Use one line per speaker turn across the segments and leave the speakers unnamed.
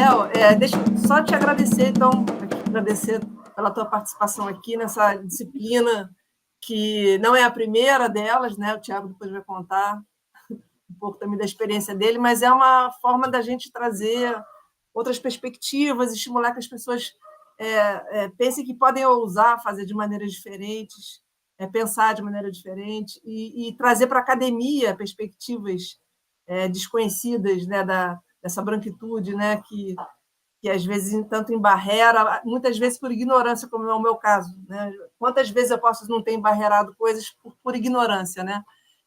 Léo, deixa eu só te agradecer, então, agradecer pela tua participação aqui nessa disciplina, que não é a primeira delas, né? O Tiago depois vai contar um pouco também da experiência dele, mas é uma forma da gente trazer outras perspectivas, estimular que as pessoas pensem que podem ousar fazer de maneiras diferentes, pensar de maneira diferente e trazer para a academia perspectivas desconhecidas, né, dessa branquitude, né, que às vezes tanto embarrera, muitas vezes por ignorância, como é o meu caso, né? Quantas vezes eu posso não ter embarreirado coisas por ignorância, né?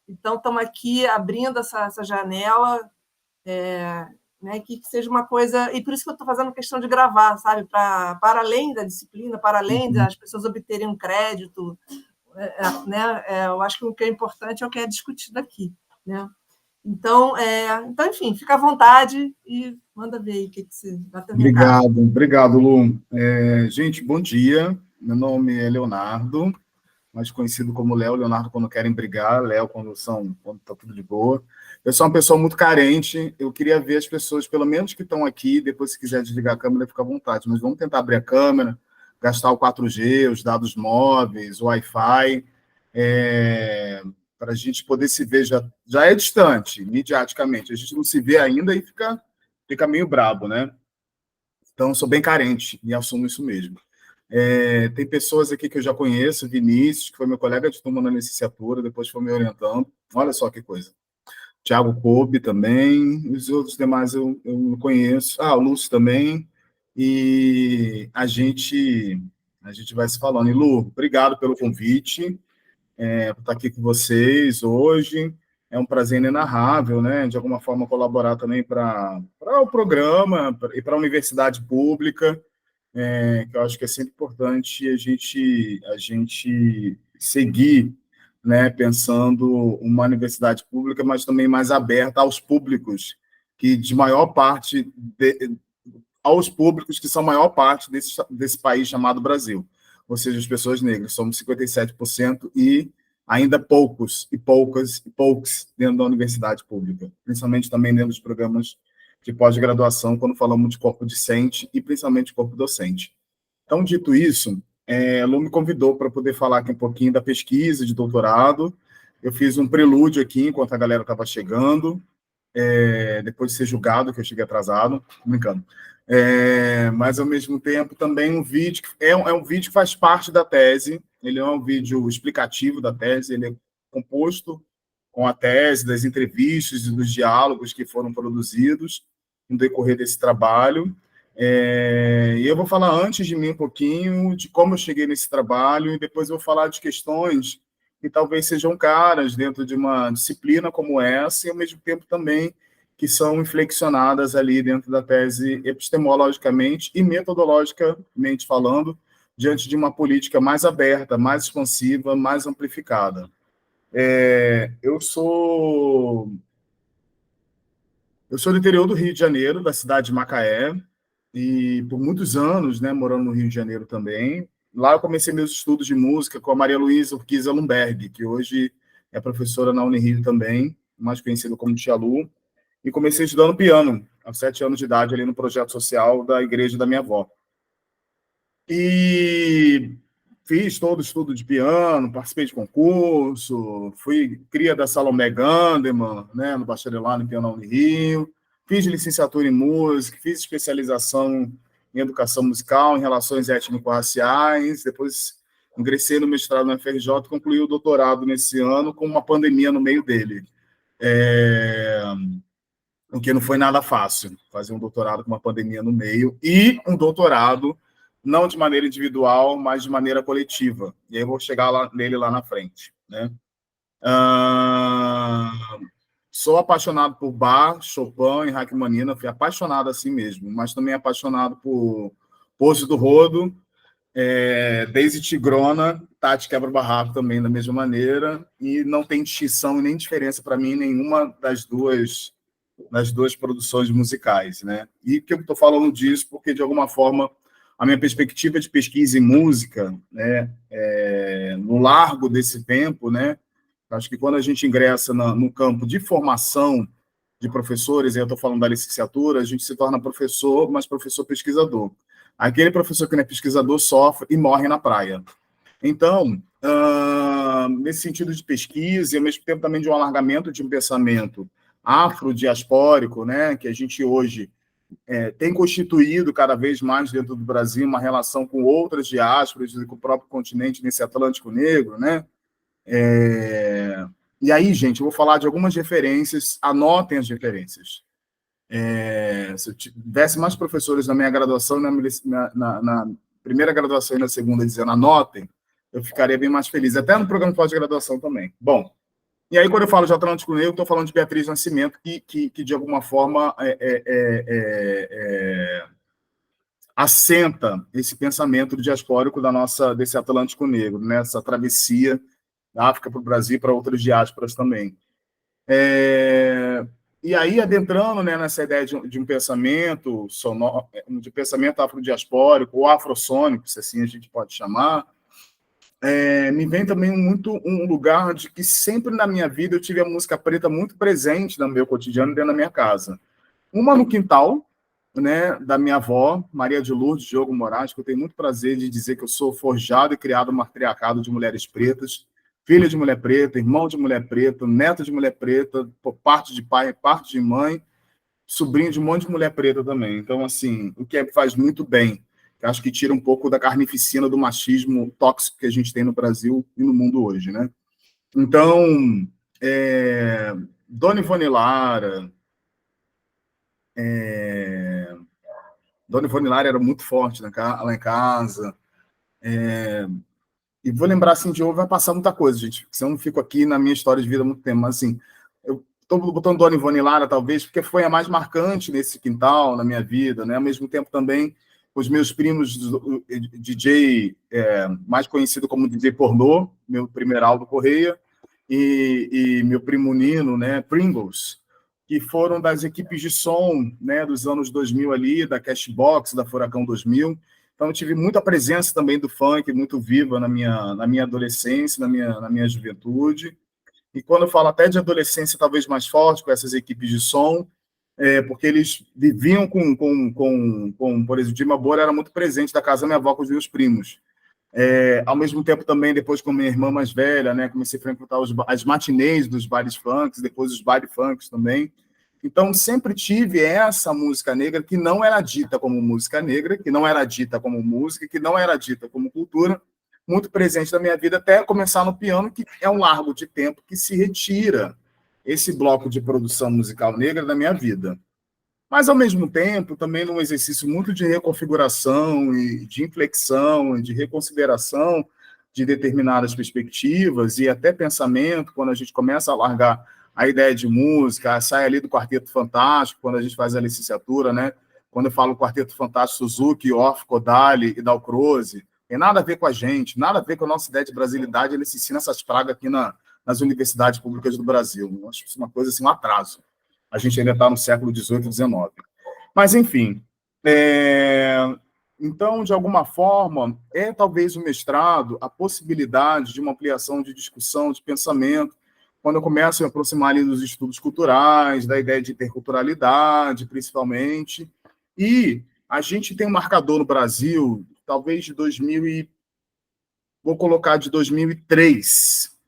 Então, estamos aqui abrindo essa janela, né, que seja uma coisa... E por isso que eu estou fazendo questão de gravar, sabe? Para além da disciplina, para além das pessoas obterem um crédito, né? Eu acho que o que é importante é o que é discutido aqui, né? Então, enfim, fica à vontade e manda ver aí o que você vai ter.
Obrigado, Lu. Gente, bom dia. Meu nome é Leonardo, mais conhecido como Léo. Leonardo quando querem brigar, Léo quando está tudo de boa. Eu sou uma pessoa muito carente, eu queria ver as pessoas, pelo menos que estão aqui, depois se quiser desligar a câmera, fica à vontade, mas vamos tentar abrir a câmera, gastar o 4G, os dados móveis, o Wi-Fi, para a gente poder se ver, já é distante, midiaticamente, a gente não se vê ainda e fica meio brabo, né? Então, sou bem carente e assumo isso mesmo. Tem pessoas aqui que eu já conheço, Vinícius, que foi meu colega de turma na licenciatura, depois foi me orientando. Olha só que coisa. Tiago Kobe também, os outros demais eu não conheço. O Lúcio também. E a gente vai se falando. E, Lu, obrigado pelo convite, por estar aqui com vocês hoje. É um prazer inenarrável, né? De alguma forma colaborar também para o programa e para a universidade pública, que eu acho que é sempre importante a gente seguir, né, pensando uma universidade pública, mas também mais aberta aos públicos, que de maior parte aos públicos que são a maior parte desse país chamado Brasil, ou seja, as pessoas negras, somos 57% e ainda poucos dentro da universidade pública, principalmente também dentro dos programas de pós-graduação, quando falamos de corpo discente e principalmente corpo docente. Então, dito isso, a Lu me convidou para poder falar aqui um pouquinho da pesquisa de doutorado. Eu fiz um prelúdio aqui enquanto a galera estava chegando, depois de ser julgado, que eu cheguei atrasado, brincando. Mas, ao mesmo tempo, também um vídeo, um vídeo que faz parte da tese, ele é um vídeo explicativo da tese, ele é composto com a tese, das entrevistas e dos diálogos que foram produzidos no decorrer desse trabalho. E eu vou falar antes de mim um pouquinho de como eu cheguei nesse trabalho e depois eu vou falar de questões que talvez sejam caras dentro de uma disciplina como essa e, ao mesmo tempo, também que são inflexionadas ali dentro da tese epistemologicamente e metodologicamente falando, diante de uma política mais aberta, mais expansiva, mais amplificada. Eu sou do interior do Rio de Janeiro, da cidade de Macaé, e por muitos anos, né, morando no Rio de Janeiro também. Lá eu comecei meus estudos de música com a Maria Luísa Urquiza Lumberg, que hoje é professora na Unirio também, mais conhecida como Tia Lu, e comecei estudando piano, aos 7 anos de idade, ali no projeto social da igreja da minha avó. E fiz todo o estudo de piano, participei de concurso, fui cria da Salomé Gandeman, né, no bacharelado em piano na Unirio, fiz licenciatura em música, fiz especialização em educação musical, em relações étnico-raciais, depois ingressei no mestrado na FRJ, concluí o doutorado nesse ano com uma pandemia no meio dele. O que não foi nada fácil, fazer um doutorado com uma pandemia no meio, e um doutorado não de maneira individual, mas de maneira coletiva. E aí eu vou chegar nele lá na frente, né? Sou apaixonado por Bach, Chopin e Rachmaninoff, fui apaixonado assim mesmo, mas também apaixonado por Poço do Rodo, Daisy Tigrona, Tati Quebra-Barraco também da mesma maneira, e não tem distinção e nem diferença para mim nenhuma das duas produções musicais, né? E que eu estou falando disso porque, de alguma forma, a minha perspectiva de pesquisa em música, né, no largo desse tempo, né, acho que quando a gente ingressa no campo de formação de professores, eu estou falando da licenciatura, a gente se torna professor, mas professor pesquisador. Aquele professor que não é pesquisador sofre e morre na praia. Então, nesse sentido de pesquisa, e ao mesmo tempo também de um alargamento de um pensamento afrodiaspórico, né, que a gente hoje tem constituído cada vez mais dentro do Brasil uma relação com outras diásporas e com o próprio continente nesse Atlântico Negro, né? E aí, gente, eu vou falar de algumas referências, anotem as referências. Se eu tivesse mais professores na minha graduação, na primeira graduação e na segunda, dizendo anotem, eu ficaria bem mais feliz, até no programa de pós-graduação também. Bom, e aí, quando eu falo de Atlântico Negro, estou falando de Beatriz Nascimento, que de alguma forma assenta esse pensamento diaspórico desse Atlântico Negro, nessa travessia da África para o Brasil e para outras diásporas também. E aí, adentrando, né, nessa ideia de um pensamento sonoro, de pensamento afrodiaspórico ou afrossônico, se assim a gente pode chamar, me vem também muito um lugar de que sempre na minha vida eu tive a música preta muito presente no meu cotidiano dentro da minha casa. Uma no quintal, né, da minha avó, Maria de Lourdes Diogo Moraes, que eu tenho muito prazer de dizer que eu sou forjado e criado no matriarcado de mulheres pretas, filho de mulher preta, irmão de mulher preta, neto de mulher preta, por parte de pai, parte de mãe, sobrinho de um monte de mulher preta também. Então, assim, o que faz muito bem. Eu acho que tira um pouco da carnificina do machismo tóxico que a gente tem no Brasil e no mundo hoje, né? Então, Dona Ivone Lara... Dona Ivone Lara era muito forte lá em casa. E vou lembrar, assim, de hoje vai passar muita coisa, gente, porque senão eu não fico aqui na minha história de vida há muito tempo. Mas, assim, eu estou botando Dona Ivone Lara, talvez, porque foi a mais marcante nesse quintal, na minha vida, né? Ao mesmo tempo, também, os meus primos, DJ, mais conhecido como DJ Pornô, meu primeiro Aldo Correia, e meu primo Nino, né, Pringles, que foram das equipes de som, né, dos anos 2000 ali, da Cashbox, da Furacão 2000. Então, eu tive muita presença também do funk, muito viva na minha adolescência, na minha juventude. E quando eu falo até de adolescência, talvez mais forte, com essas equipes de som, porque eles viviam por exemplo, Dima Bora era muito presente da casa da minha avó com os meus primos. Ao mesmo tempo também, depois com minha irmã mais velha, né, comecei a frequentar as matinês dos bailes funks, depois os bailes funks também. Então, sempre tive essa música negra que não era dita como música negra, que não era dita como música, que não era dita como cultura, muito presente na minha vida, até começar no piano, que é um largo de tempo que se retira esse bloco de produção musical negra da minha vida. Mas, ao mesmo tempo, também num exercício muito de reconfiguração e de inflexão e de reconsideração de determinadas perspectivas e até pensamento, quando a gente começa a largar a ideia de música, sai ali do Quarteto Fantástico, quando a gente faz a licenciatura, né? Quando eu falo Quarteto Fantástico, Suzuki, Orff, Kodály e Dalcroze, tem nada a ver com a gente, nada a ver com a nossa ideia de brasilidade, ele se ensina essas pragas aqui nas universidades públicas do Brasil. Eu acho isso uma coisa assim, um atraso. A gente ainda está no século XVIII, XIX. Mas, enfim, então, de alguma forma, talvez o mestrado a possibilidade de uma ampliação de discussão, de pensamento, quando eu começo a me aproximar ali dos estudos culturais, da ideia de interculturalidade, principalmente. E a gente tem um marcador no Brasil, talvez de 2000 vou colocar de 2003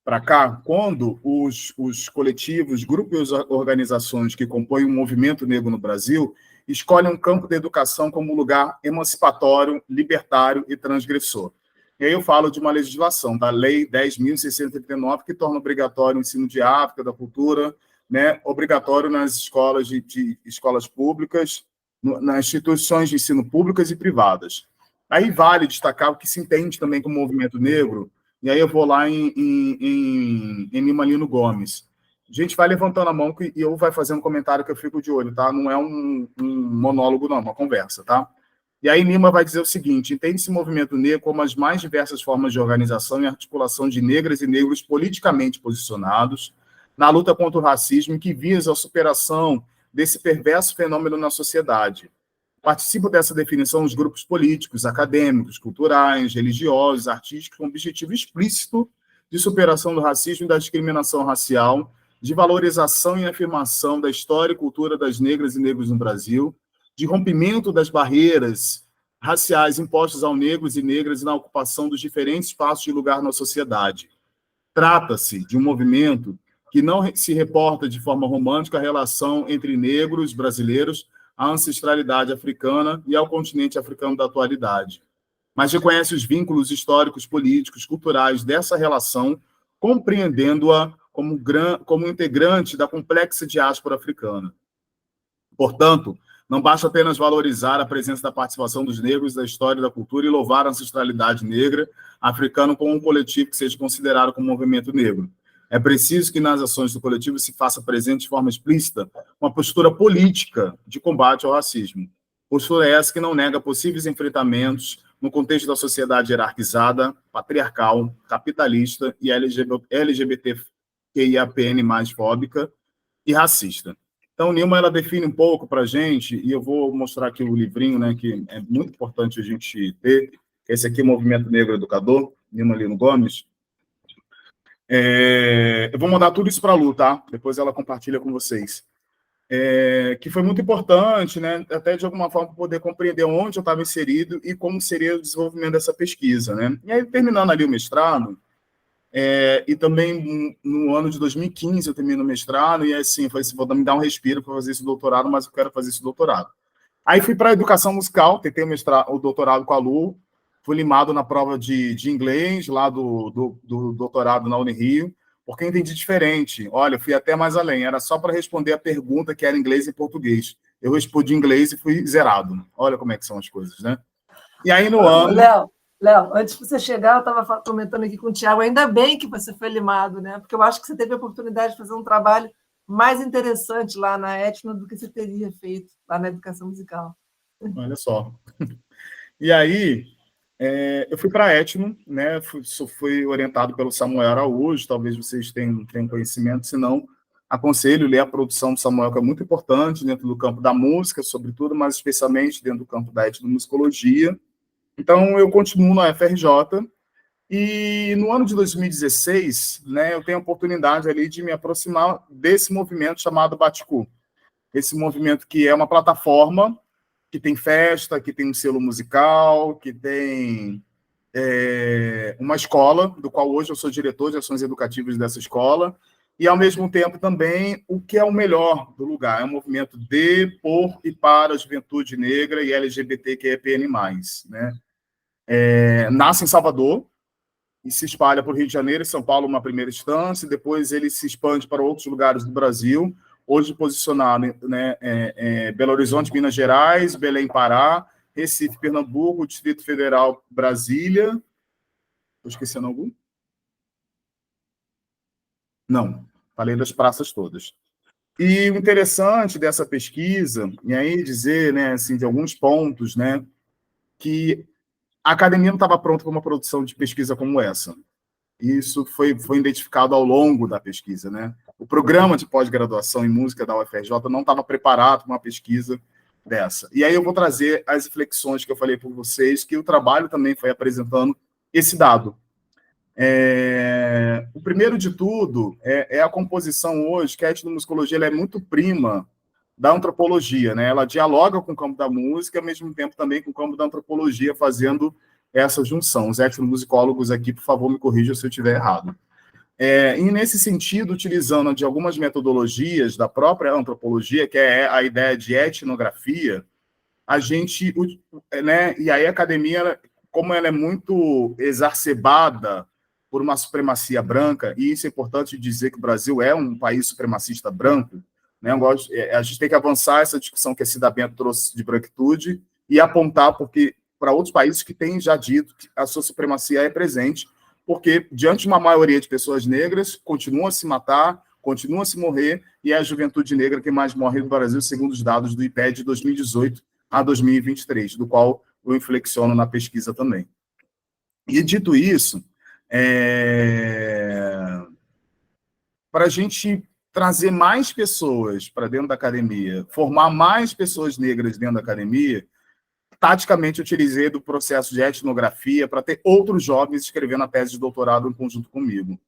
para cá, quando os coletivos, grupos e organizações que compõem o movimento negro no Brasil escolhem um campo da educação como lugar emancipatório, libertário e transgressor. E aí eu falo de uma legislação, da Lei 10.639, que torna obrigatório o ensino de África, da cultura, né, obrigatório nas escolas de escolas públicas, nas instituições de ensino públicas e privadas. Aí vale destacar o que se entende também como movimento negro, e aí eu vou lá em Lima Lino Gomes. A gente vai levantando a mão e eu vai fazendo um comentário que eu fico de olho, tá? Não é um monólogo, não, é uma conversa, tá? E aí Lima vai dizer o seguinte: entende-se movimento negro como as mais diversas formas de organização e articulação de negras e negros politicamente posicionados na luta contra o racismo que visa a superação desse perverso fenômeno na sociedade. Participam dessa definição os grupos políticos, acadêmicos, culturais, religiosos, artísticos, com objetivo explícito de superação do racismo e da discriminação racial, de valorização e afirmação da história e cultura das negras e negros no Brasil, de rompimento das barreiras raciais impostas aos negros e negras na ocupação dos diferentes espaços de lugar na sociedade. Trata-se de um movimento que não se reporta de forma romântica a relação entre negros brasileiros, à ancestralidade africana e ao continente africano da atualidade, mas reconhece os vínculos históricos, políticos, culturais dessa relação, compreendendo-a como integrante da complexa diáspora africana. Portanto, não basta apenas valorizar a presença da participação dos negros da história e da cultura e louvar a ancestralidade negra africana como um coletivo que seja considerado como movimento negro. É preciso que nas ações do coletivo se faça presente de forma explícita uma postura política de combate ao racismo. Postura essa que não nega possíveis enfrentamentos no contexto da sociedade hierarquizada, patriarcal, capitalista e LGBTQIAPN+, fóbica e racista. Então, Nilma, ela define um pouco para a gente, e eu vou mostrar aqui o livrinho, né, que é muito importante a gente ter. Esse aqui é o Movimento Negro Educador, Nilma Lino Gomes. Eu vou mandar tudo isso para a Lu, tá? Depois ela compartilha com vocês. Que foi muito importante, né, até de alguma forma poder compreender onde eu estava inserido e como seria o desenvolvimento dessa pesquisa, né? E aí, terminando ali o mestrado, e também no ano de 2015 eu termino o mestrado, e assim, eu falei assim, vou me dar um respiro para fazer esse doutorado, mas eu quero fazer esse doutorado. Aí fui para a educação musical, tentei o doutorado com a Lu, fui limado na prova de inglês, lá do doutorado na Unirio, porque eu entendi diferente. Olha, eu fui até mais além, era só para responder a pergunta que era inglês e português. Eu respondi inglês e fui zerado. Olha como é que são as coisas, né? E aí no ano...
Léo, antes de você chegar, eu estava comentando aqui com o Tiago, ainda bem que você foi limado, né? Porque eu acho que você teve a oportunidade de fazer um trabalho mais interessante lá na Etno do que você teria feito lá na educação musical.
Olha só. E aí, eu fui para a Etno, né? Fui orientado pelo Samuel Araújo, talvez vocês tenham conhecimento, se não, aconselho ler a produção do Samuel, que é muito importante dentro do campo da música, sobretudo, mas especialmente dentro do campo da etnomusicologia. Então, eu continuo na UFRJ, e no ano de 2016, né, eu tenho a oportunidade ali de me aproximar desse movimento chamado Baticu. Esse movimento que é uma plataforma que tem festa, que tem um selo musical, que tem uma escola, do qual hoje eu sou diretor de ações educativas dessa escola, e, ao mesmo tempo, também o que é o melhor do lugar. É um movimento de, por e para a juventude negra e LGBTQIAPN+, né? Nasce em Salvador e se espalha por Rio de Janeiro e São Paulo uma primeira instância, depois ele se expande para outros lugares do Brasil, hoje posicionado, né, Belo Horizonte, Minas Gerais, Belém, Pará, Recife, Pernambuco, Distrito Federal, Brasília. Estou esquecendo algum? Não, falei das praças todas. E o interessante dessa pesquisa, e aí dizer, né, assim, de alguns pontos, né, que a academia não estava pronta para uma produção de pesquisa como essa. Isso foi identificado ao longo da pesquisa, né? O programa de pós-graduação em música da UFRJ não estava preparado para uma pesquisa dessa. E aí eu vou trazer as reflexões que eu falei para vocês, que o trabalho também foi apresentando esse dado. O primeiro de tudo é a composição hoje, que a etnomusicologia ela é muito prima da antropologia, né? Ela dialoga com o campo da música, ao mesmo tempo também com o campo da antropologia, fazendo essa junção. Os etnomusicólogos aqui, por favor, me corrijam se eu estiver errado. E, nesse sentido, utilizando de algumas metodologias da própria antropologia, que é a ideia de etnografia, a gente, né, e aí a academia, como ela é muito exacerbada por uma supremacia branca, e isso é importante dizer que o Brasil é um país supremacista branco, né, a gente tem que avançar essa discussão que a Cida Bento trouxe de branquitude e apontar para outros países que têm já dito que a sua supremacia é presente, porque, diante de uma maioria de pessoas negras, continuam a se matar, continuam a se morrer, e é a juventude negra que mais morre no Brasil, segundo os dados do IPED de 2018 a 2023, do qual eu inflexiono na pesquisa também. E, dito isso, para a gente trazer mais pessoas para dentro da academia, formar mais pessoas negras dentro da academia, taticamente utilizei do processo de etnografia para ter outros jovens escrevendo a tese de doutorado em conjunto comigo.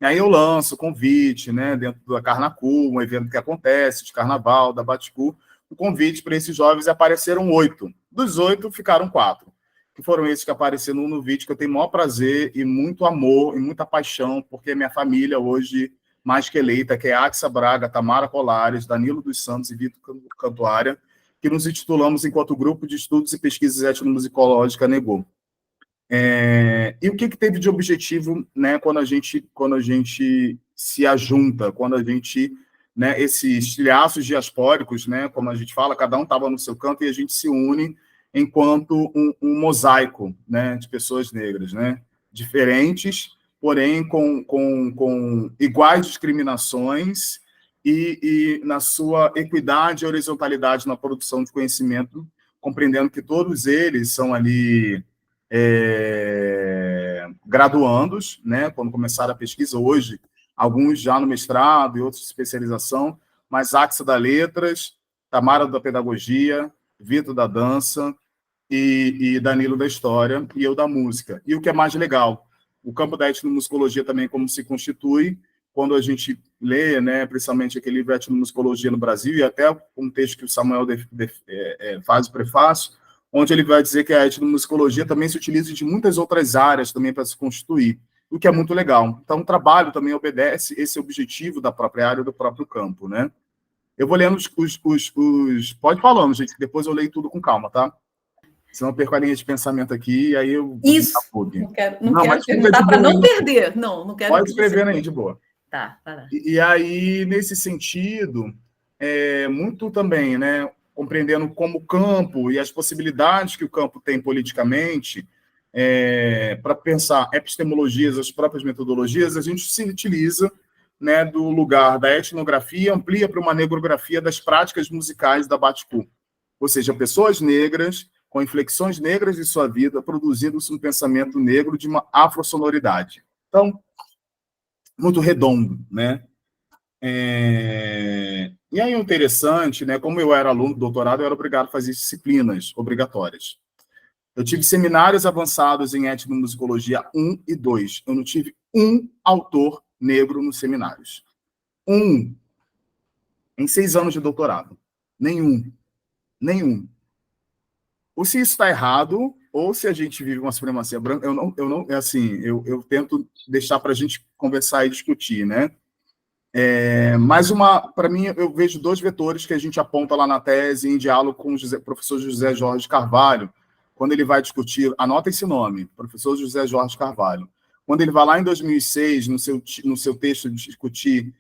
E aí eu lanço convite, né, dentro da Carnacu, um evento que acontece, de carnaval, da Baticu, o convite para esses jovens, e apareceram 8. Dos 8, ficaram 4. Que foram esses que apareceram no vídeo, que eu tenho o maior prazer e muito amor e muita paixão, porque minha família hoje, mais que eleita, que é Axa Braga, Tamara Colares, Danilo dos Santos e Vitor Cantuária, que nos intitulamos enquanto Grupo de Estudos e Pesquisas Etnomusicológicas Negô. E o que teve de objetivo, né, quando a gente se ajunta, quando a gente, né, esses estilhaços diaspóricos, né, como a gente fala, cada um estava no seu canto e a gente se une enquanto um mosaico, né, de pessoas negras, né, diferentes, porém com iguais discriminações e na sua equidade e horizontalidade na produção de conhecimento, compreendendo que todos eles são ali graduandos, né, quando começaram a pesquisa, hoje, alguns já no mestrado e outros de especialização, mas Axa da Letras, Tamara da Pedagogia, Vitor da Dança e Danilo da História, e eu da Música. E o que é mais legal, o campo da etnomusicologia também como se constitui, quando a gente lê, né, principalmente aquele livro Etnomusicologia no Brasil, e até um texto que o Samuel faz o prefácio, onde ele vai dizer que a etnomusicologia também se utiliza de muitas outras áreas também para se constituir, o que é muito legal. Então, o trabalho também obedece esse objetivo da própria área, do próprio campo, né? Eu vou lendo Pode falando, gente, que depois eu leio tudo com calma, tá? Senão eu perco a linha de pensamento aqui, e aí eu...
Isso, não quero perguntar para não perder. Não quero...
Pode escrever aí, de boa.
Tá, vai lá.
E aí, nesse sentido, muito também, né, compreendendo como o campo e as possibilidades que o campo tem politicamente, para pensar epistemologias, as próprias metodologias, a gente se utiliza, né, do lugar da etnografia, amplia para uma negrografia das práticas musicais da Baticu. Ou seja, pessoas negras, com inflexões negras de sua vida, produzindo-se um pensamento negro de uma afrossonoridade. Então, muito redondo, né? E aí o interessante, né? Como eu era aluno do doutorado, eu era obrigado a fazer disciplinas obrigatórias. Eu tive seminários avançados em etnomusicologia 1 e 2. Eu não tive um autor negro nos seminários. Um. Em 6 anos de doutorado. Nenhum. Ou se isso está errado, ou se a gente vive uma supremacia branca, eu tento deixar para a gente conversar e discutir, né? Mas para mim, eu vejo 2 vetores que a gente aponta lá na tese em diálogo com o professor José Jorge Carvalho, quando ele vai discutir, anota esse nome, professor José Jorge Carvalho, quando ele vai lá em 2006, no seu texto, discutir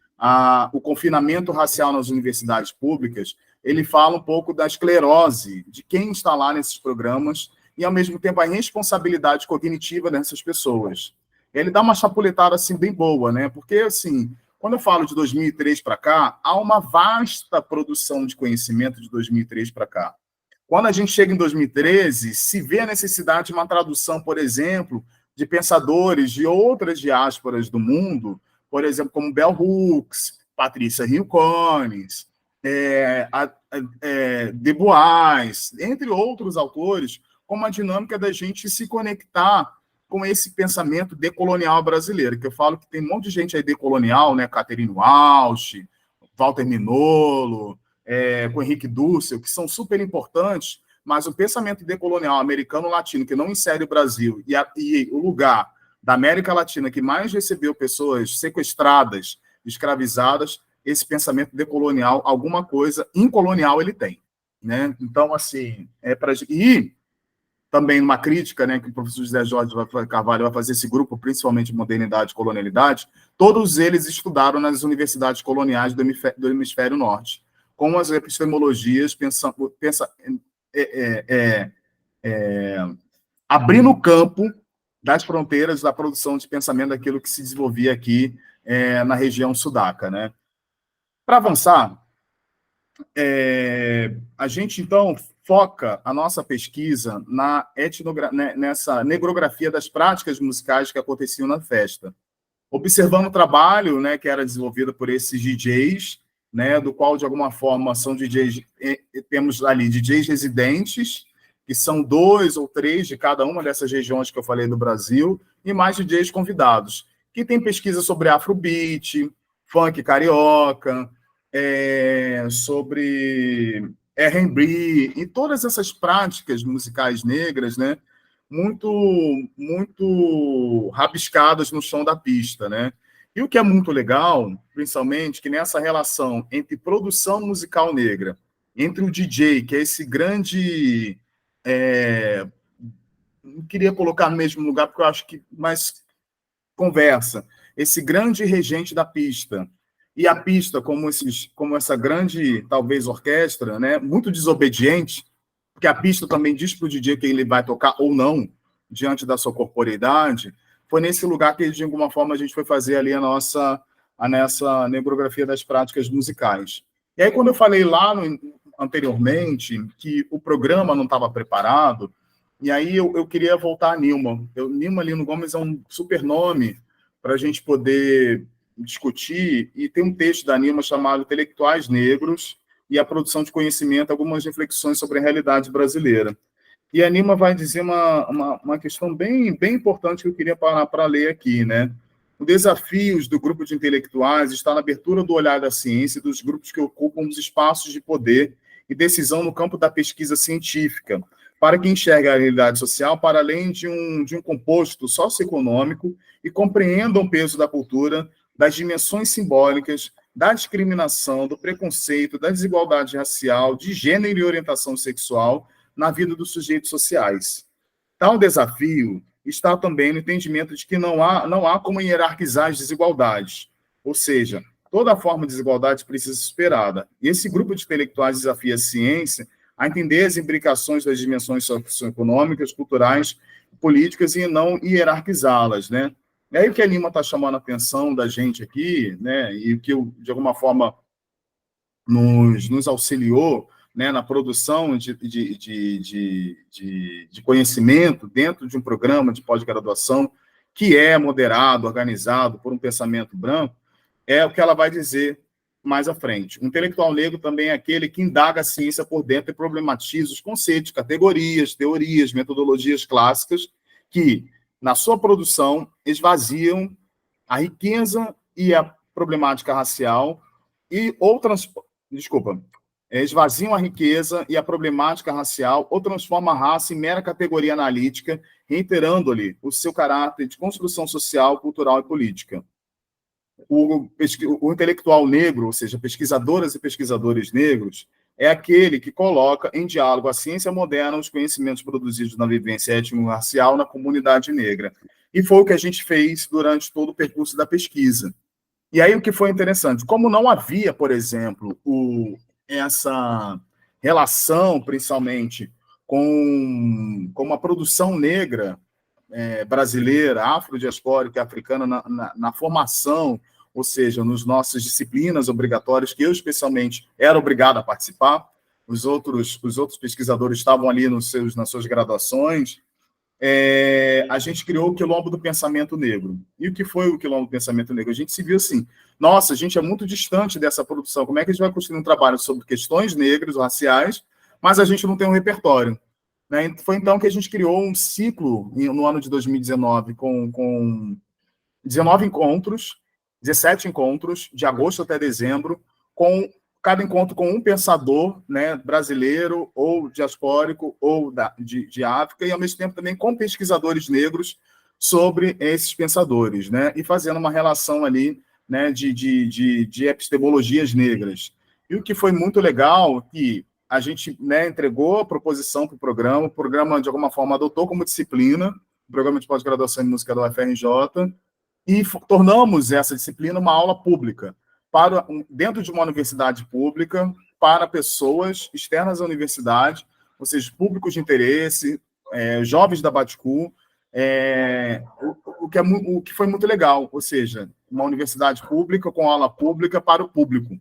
o confinamento racial nas universidades públicas, ele fala um pouco da esclerose de quem está lá nesses programas e, ao mesmo tempo, a responsabilidade cognitiva dessas pessoas. Ele dá uma chapuletada, assim, bem boa, né? Porque, assim, quando eu falo de 2003 para cá, há uma vasta produção de conhecimento de 2003 para cá. Quando a gente chega em 2013, se vê a necessidade de uma tradução, por exemplo, de pensadores de outras diásporas do mundo, por exemplo, como Bell Hooks, Patrícia Hill Collins, Du Bois, entre outros autores, com uma dinâmica da gente se conectar com esse pensamento decolonial brasileiro, que eu falo que tem um monte de gente aí decolonial, né? Catherine Walsh, Walter Minolo, com Henrique Dussel, que são super importantes, mas o pensamento decolonial americano-latino, que não insere o Brasil, e o lugar da América Latina que mais recebeu pessoas sequestradas, escravizadas, esse pensamento decolonial, alguma coisa incolonial ele tem, né? Então, assim, e também uma crítica, né, que o professor José Jorge Carvalho vai fazer esse grupo, principalmente modernidade e colonialidade, todos eles estudaram nas universidades coloniais do hemisfério norte, com as epistemologias, abrindo o campo das fronteiras da produção de pensamento daquilo que se desenvolvia aqui na região sudaca, né? Para avançar, a gente, então, foca a nossa pesquisa nessa negrografia das práticas musicais que aconteciam na festa, observando o trabalho, né, que era desenvolvido por esses DJs, né, do qual, de alguma forma, são DJs, temos ali DJs residentes, que são 2 ou 3 de cada uma dessas regiões que eu falei do Brasil, e mais DJs convidados, que tem pesquisa sobre afrobeat, funk carioca, sobre R&B e todas essas práticas musicais negras, né, muito, muito rabiscadas no chão da pista, né? E o que é muito legal, principalmente, que nessa relação entre produção musical negra, entre o DJ, que é esse grande... não queria colocar no mesmo lugar, porque eu acho que mais conversa, esse grande regente da pista, e a pista como essa grande, talvez, orquestra, né, muito desobediente, porque a pista também diz para o DJ que ele vai tocar ou não, diante da sua corporeidade, foi nesse lugar que, de alguma forma, a gente foi fazer ali nessa negrografia das práticas musicais. E aí, quando eu falei lá anteriormente que o programa não estava preparado, e aí eu queria voltar a Nilma. Nilma Lino Gomes é um super nome para a gente poder discutir, e tem um texto da Nilma chamado Intelectuais Negros e a Produção de Conhecimento, algumas reflexões sobre a realidade brasileira. E a Nilma vai dizer uma questão bem importante que eu queria parar para ler aqui, né? Os desafios do grupo de intelectuais está na abertura do olhar da ciência e dos grupos que ocupam os espaços de poder e decisão no campo da pesquisa científica, para que enxergue a realidade social para além de um composto socioeconômico e compreendam o peso da cultura, das dimensões simbólicas, da discriminação, do preconceito, da desigualdade racial, de gênero e orientação sexual na vida dos sujeitos sociais. Tal desafio está também no entendimento de que não há como hierarquizar as desigualdades, ou seja, toda forma de desigualdade precisa ser superada. E esse grupo de intelectuais desafia a ciência a entender as implicações das dimensões socioeconômicas, culturais, políticas e não hierarquizá-las, né? E aí o que a Lima está chamando a atenção da gente aqui, né, e o que, de alguma forma, nos auxiliou, né, na produção de conhecimento dentro de um programa de pós-graduação que é moderado, organizado por um pensamento branco, é o que ela vai dizer mais à frente. O intelectual negro também é aquele que indaga a ciência por dentro e problematiza os conceitos, categorias, teorias, metodologias clássicas que, na sua produção, esvaziam a riqueza e a problemática racial esvaziam a riqueza e a problemática racial ou transformam a raça em mera categoria analítica, reiterando-lhe o seu caráter de construção social, cultural e política. O intelectual negro, ou seja, pesquisadoras e pesquisadores negros, é aquele que coloca em diálogo a ciência moderna os conhecimentos produzidos na vivência étnico-racial na comunidade negra. E foi o que a gente fez durante todo o percurso da pesquisa. E aí o que foi interessante, como não havia, por exemplo, essa relação, principalmente, com uma produção negra brasileira, afrodiaspórica, africana, na formação, ou seja, nas nossas disciplinas obrigatórias, que eu, especialmente, era obrigado a participar, os outros pesquisadores estavam ali nas suas graduações, a gente criou o Quilombo do Pensamento Negro. E o que foi o Quilombo do Pensamento Negro? A gente se viu assim, nossa, a gente é muito distante dessa produção, como é que a gente vai construir um trabalho sobre questões negras, raciais, mas a gente não tem um repertório? Né? Foi então que a gente criou um ciclo no ano de 2019 com 19 encontros, 17 encontros, de agosto até dezembro, com cada encontro com um pensador, né, brasileiro ou diaspórico ou de África, e ao mesmo tempo também com pesquisadores negros sobre esses pensadores, né, e fazendo uma relação ali, né, de epistemologias negras. E o que foi muito legal, que a gente, né, entregou a proposição para o programa, de alguma forma, adotou como disciplina, o programa de pós-graduação em música da UFRJ, e tornamos essa disciplina uma aula pública, dentro de uma universidade pública, para pessoas externas à universidade, ou seja, públicos de interesse, jovens da Baticu, o que foi muito legal, ou seja, uma universidade pública com aula pública para o público.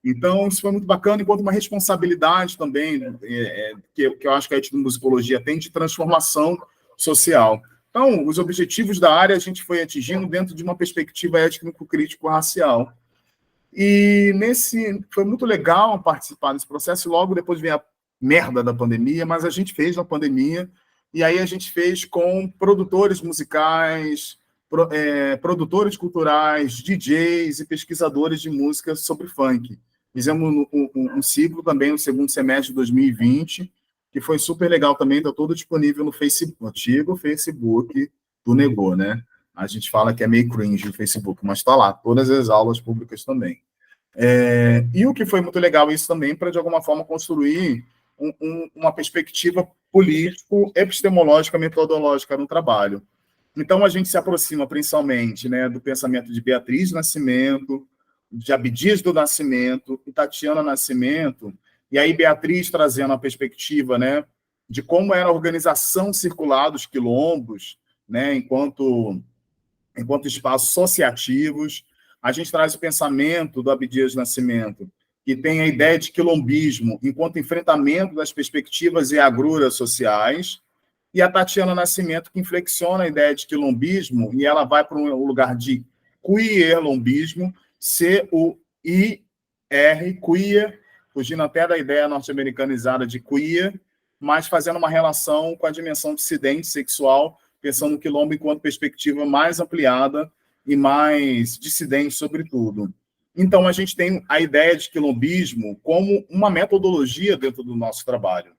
Então, isso foi muito bacana, enquanto uma responsabilidade também, que eu acho que a etnomusicologia tem, de transformação social. Então, os objetivos da área a gente foi atingindo dentro de uma perspectiva étnico-crítico-racial. E foi muito legal participar desse processo, e logo depois veio a merda da pandemia, mas a gente fez na pandemia, e aí a gente fez com produtores musicais, produtores culturais, DJs e pesquisadores de música sobre funk. Fizemos um ciclo também no segundo semestre de 2020, que foi super legal também, está todo disponível no Facebook, no antigo Facebook do Negô, né? A gente fala que é meio cringe o Facebook, mas está lá, todas as aulas públicas também. E o que foi muito legal isso também, para, de alguma forma, construir uma perspectiva político-epistemológica, metodológica no trabalho. Então, a gente se aproxima principalmente, né, do pensamento de Beatriz Nascimento, de Abdias do Nascimento e Tatiana Nascimento, e aí Beatriz trazendo a perspectiva, né, de como era a organização circular dos quilombos, né, enquanto espaços associativos. A gente traz o pensamento do Abdias Nascimento, que tem a ideia de quilombismo enquanto enfrentamento das perspectivas e agruras sociais, e a Tatiana Nascimento, que inflexiona a ideia de quilombismo, e ela vai para um lugar de queerlombismo, C-U-I-R, queer, fugindo até da ideia norte-americanizada de queer, mas fazendo uma relação com a dimensão dissidente sexual, pensando no quilombo enquanto perspectiva mais ampliada e mais dissidente, sobretudo. Então, a gente tem a ideia de quilombismo como uma metodologia dentro do nosso trabalho.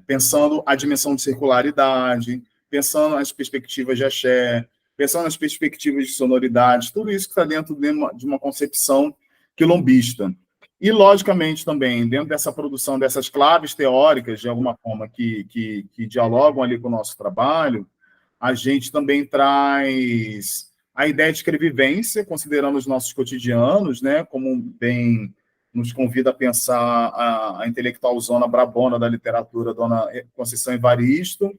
Pensando a dimensão de circularidade, pensando as perspectivas de axé, pensando nas perspectivas de sonoridade, tudo isso que está dentro de uma concepção quilombista. E, logicamente, também, dentro dessa produção dessas claves teóricas, de alguma forma, que dialogam ali com o nosso trabalho, a gente também traz a ideia de escrevivência, considerando os nossos cotidianos, né, como bem nos convida a pensar a intelectual zona brabona da literatura, dona Conceição Evaristo.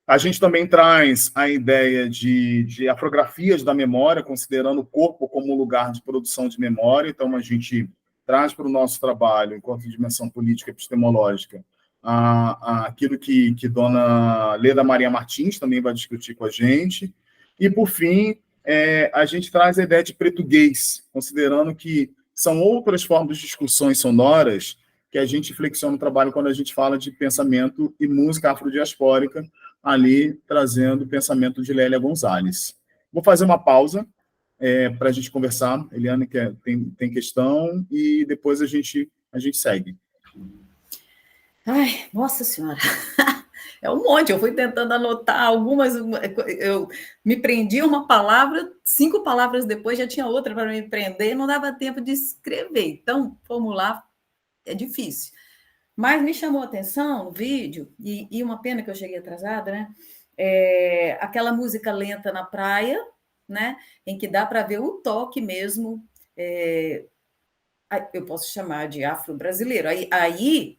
A gente também traz a ideia de afrografias da memória, considerando o corpo como lugar de produção de memória. Então, a gente traz para o nosso trabalho, enquanto dimensão política epistemológica, aquilo que dona Leda Maria Martins também vai discutir com a gente. E, por fim, a gente traz a ideia de português, considerando que são outras formas de discussões sonoras que a gente flexiona o trabalho quando a gente fala de pensamento e música afrodiaspórica, ali trazendo o pensamento de Lélia Gonzalez. Vou fazer uma pausa para a gente conversar. Eliane tem questão e depois a gente segue.
Ai, nossa senhora! É um monte, eu fui tentando anotar algumas, eu me prendi a uma palavra, 5 palavras depois já tinha outra para me prender, não dava tempo de escrever, então, vamos lá, é difícil. Mas me chamou a atenção no vídeo, e uma pena que eu cheguei atrasada, né? Aquela música lenta na praia, né? Em que dá para ver o toque mesmo, eu posso chamar de afro-brasileiro, aí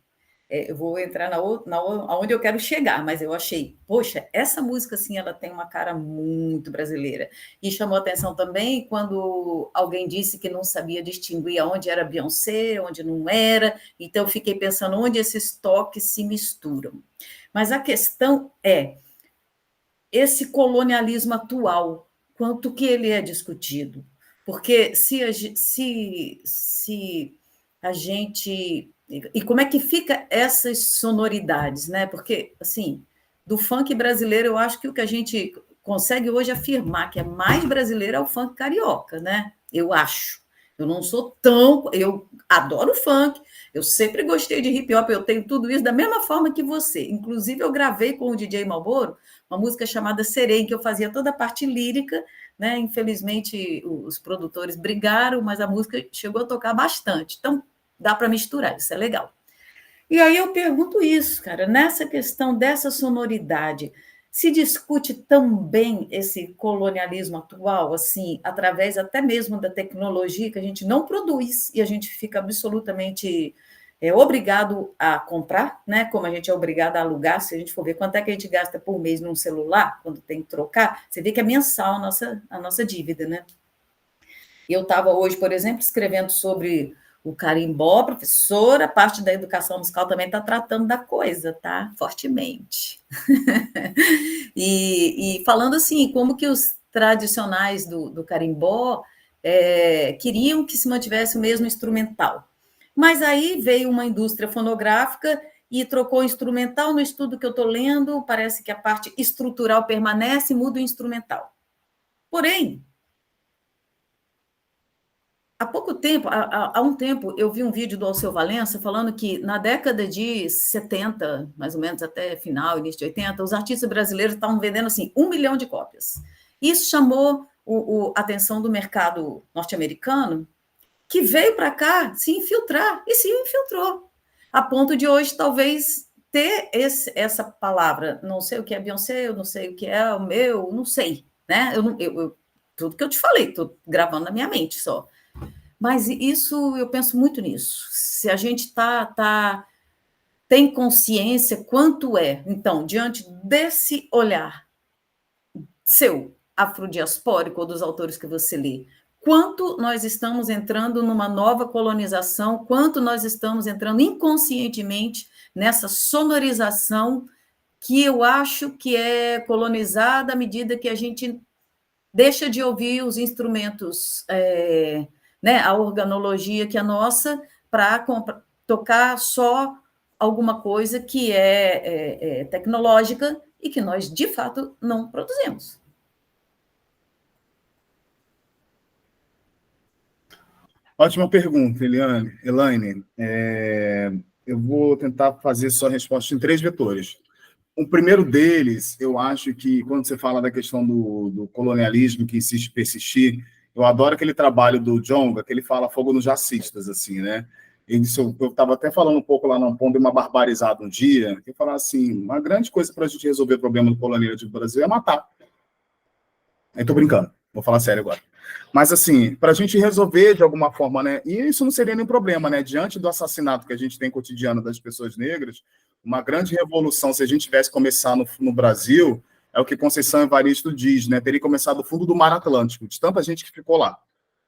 eu vou entrar aonde eu quero chegar, mas eu achei, poxa, essa música, assim, ela tem uma cara muito brasileira. E chamou atenção também quando alguém disse que não sabia distinguir aonde era Beyoncé, onde não era, então eu fiquei pensando onde esses toques se misturam. Mas a questão é, esse colonialismo atual, quanto que ele é discutido? Porque se a gente... E como é que fica essas sonoridades, né? Porque, assim, do funk brasileiro, eu acho que o que a gente consegue hoje afirmar que é mais brasileiro é o funk carioca, né? Eu acho. Eu não sou tão... Eu adoro funk, eu sempre gostei de hip hop, eu tenho tudo isso da mesma forma que você. Inclusive, eu gravei com o DJ Malboro uma música chamada Sereia, em que eu fazia toda a parte lírica, né? Infelizmente, os produtores brigaram, mas a música chegou a tocar bastante. Então, dá para misturar, isso é legal. E aí eu pergunto isso, cara, nessa questão dessa sonoridade, se discute também esse colonialismo atual, assim, através até mesmo da tecnologia que a gente não produz e a gente fica absolutamente obrigado a comprar, né? Como a gente é obrigado a alugar, se a gente for ver quanto é que a gente gasta por mês num celular, quando tem que trocar, você vê que é mensal a nossa dívida, né? Eu estava hoje, por exemplo, escrevendo sobre o carimbó, professora, a parte da educação musical também está tratando da coisa, tá? Fortemente. E falando assim, como que os tradicionais do carimbó queriam que se mantivesse o mesmo instrumental. Mas aí veio uma indústria fonográfica e trocou o instrumental. No estudo que eu estou lendo, parece que a parte estrutural permanece, muda o instrumental. Porém, há pouco tempo, há um tempo, eu vi um vídeo do Alceu Valença falando que na década de 70, mais ou menos até final, início de 80, os artistas brasileiros estavam vendendo assim 1 milhão de cópias. Isso chamou a atenção do mercado norte-americano, que veio para cá se infiltrar, e se infiltrou, a ponto de hoje talvez ter essa palavra, não sei o que é Beyoncé, eu não sei o que é o meu, não sei, né? Tudo que eu te falei, estou gravando na minha mente só. Mas isso, eu penso muito nisso. Se a gente tem consciência quanto é, então, diante desse olhar seu, afrodiaspórico, ou dos autores que você lê, quanto nós estamos entrando numa nova colonização, quanto nós estamos entrando inconscientemente nessa sonorização que eu acho que é colonizada à medida que a gente deixa de ouvir os instrumentos, né, a organologia que é nossa, para tocar só alguma coisa que é tecnológica e que nós, de fato, não produzimos.
Ótima pergunta, Elaine. Eu vou tentar fazer sua resposta em 3 vetores. O primeiro deles, eu acho que, quando você fala da questão do colonialismo que insiste em persistir, eu adoro aquele trabalho do Djonga, que ele fala fogo nos jacistas, assim, né? Eu estava até falando um pouco lá no Pombo, uma barbarizada um dia, que falava assim, uma grande coisa para a gente resolver o problema do colonialismo do Brasil é matar. Eu tô brincando, vou falar sério agora. Mas, assim, para a gente resolver de alguma forma, né? E isso não seria nenhum problema, né? Diante do assassinato que a gente tem cotidiano das pessoas negras, uma grande revolução, se a gente tivesse começado no Brasil, é o que Conceição Evaristo diz, né? Teria começado do fundo do Mar Atlântico, de tanta gente que ficou lá,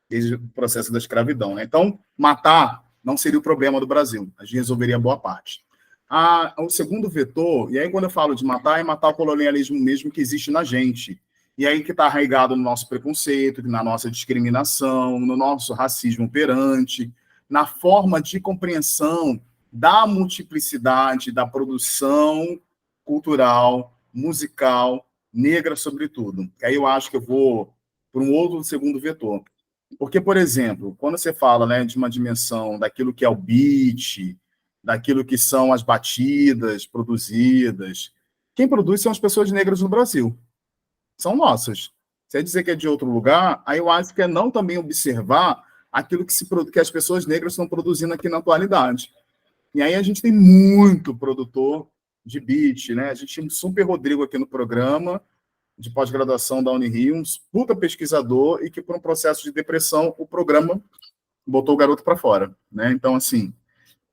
desde o processo da escravidão, né? Então, matar não seria o problema do Brasil, a gente resolveria boa parte. O segundo vetor, e aí quando eu falo de matar, é matar o colonialismo mesmo que existe na gente. E aí que está arraigado no nosso preconceito, na nossa discriminação, no nosso racismo operante, na forma de compreensão da multiplicidade da produção cultural, musical, negra, sobretudo. Aí eu acho que eu vou para um outro segundo vetor. Porque, por exemplo, quando você fala, né, de uma dimensão daquilo que é o beat, daquilo que são as batidas produzidas, quem produz são as pessoas negras no Brasil. São nossas. Se é dizer que é de outro lugar, aí eu acho que é não também observar aquilo que as pessoas negras estão produzindo aqui na atualidade. E aí a gente tem muito produtor de beat, né? A gente tinha um super Rodrigo aqui no programa, de pós-graduação da Unirio, um puta pesquisador, e que por um processo de depressão, o programa botou o garoto para fora, né? Então, assim,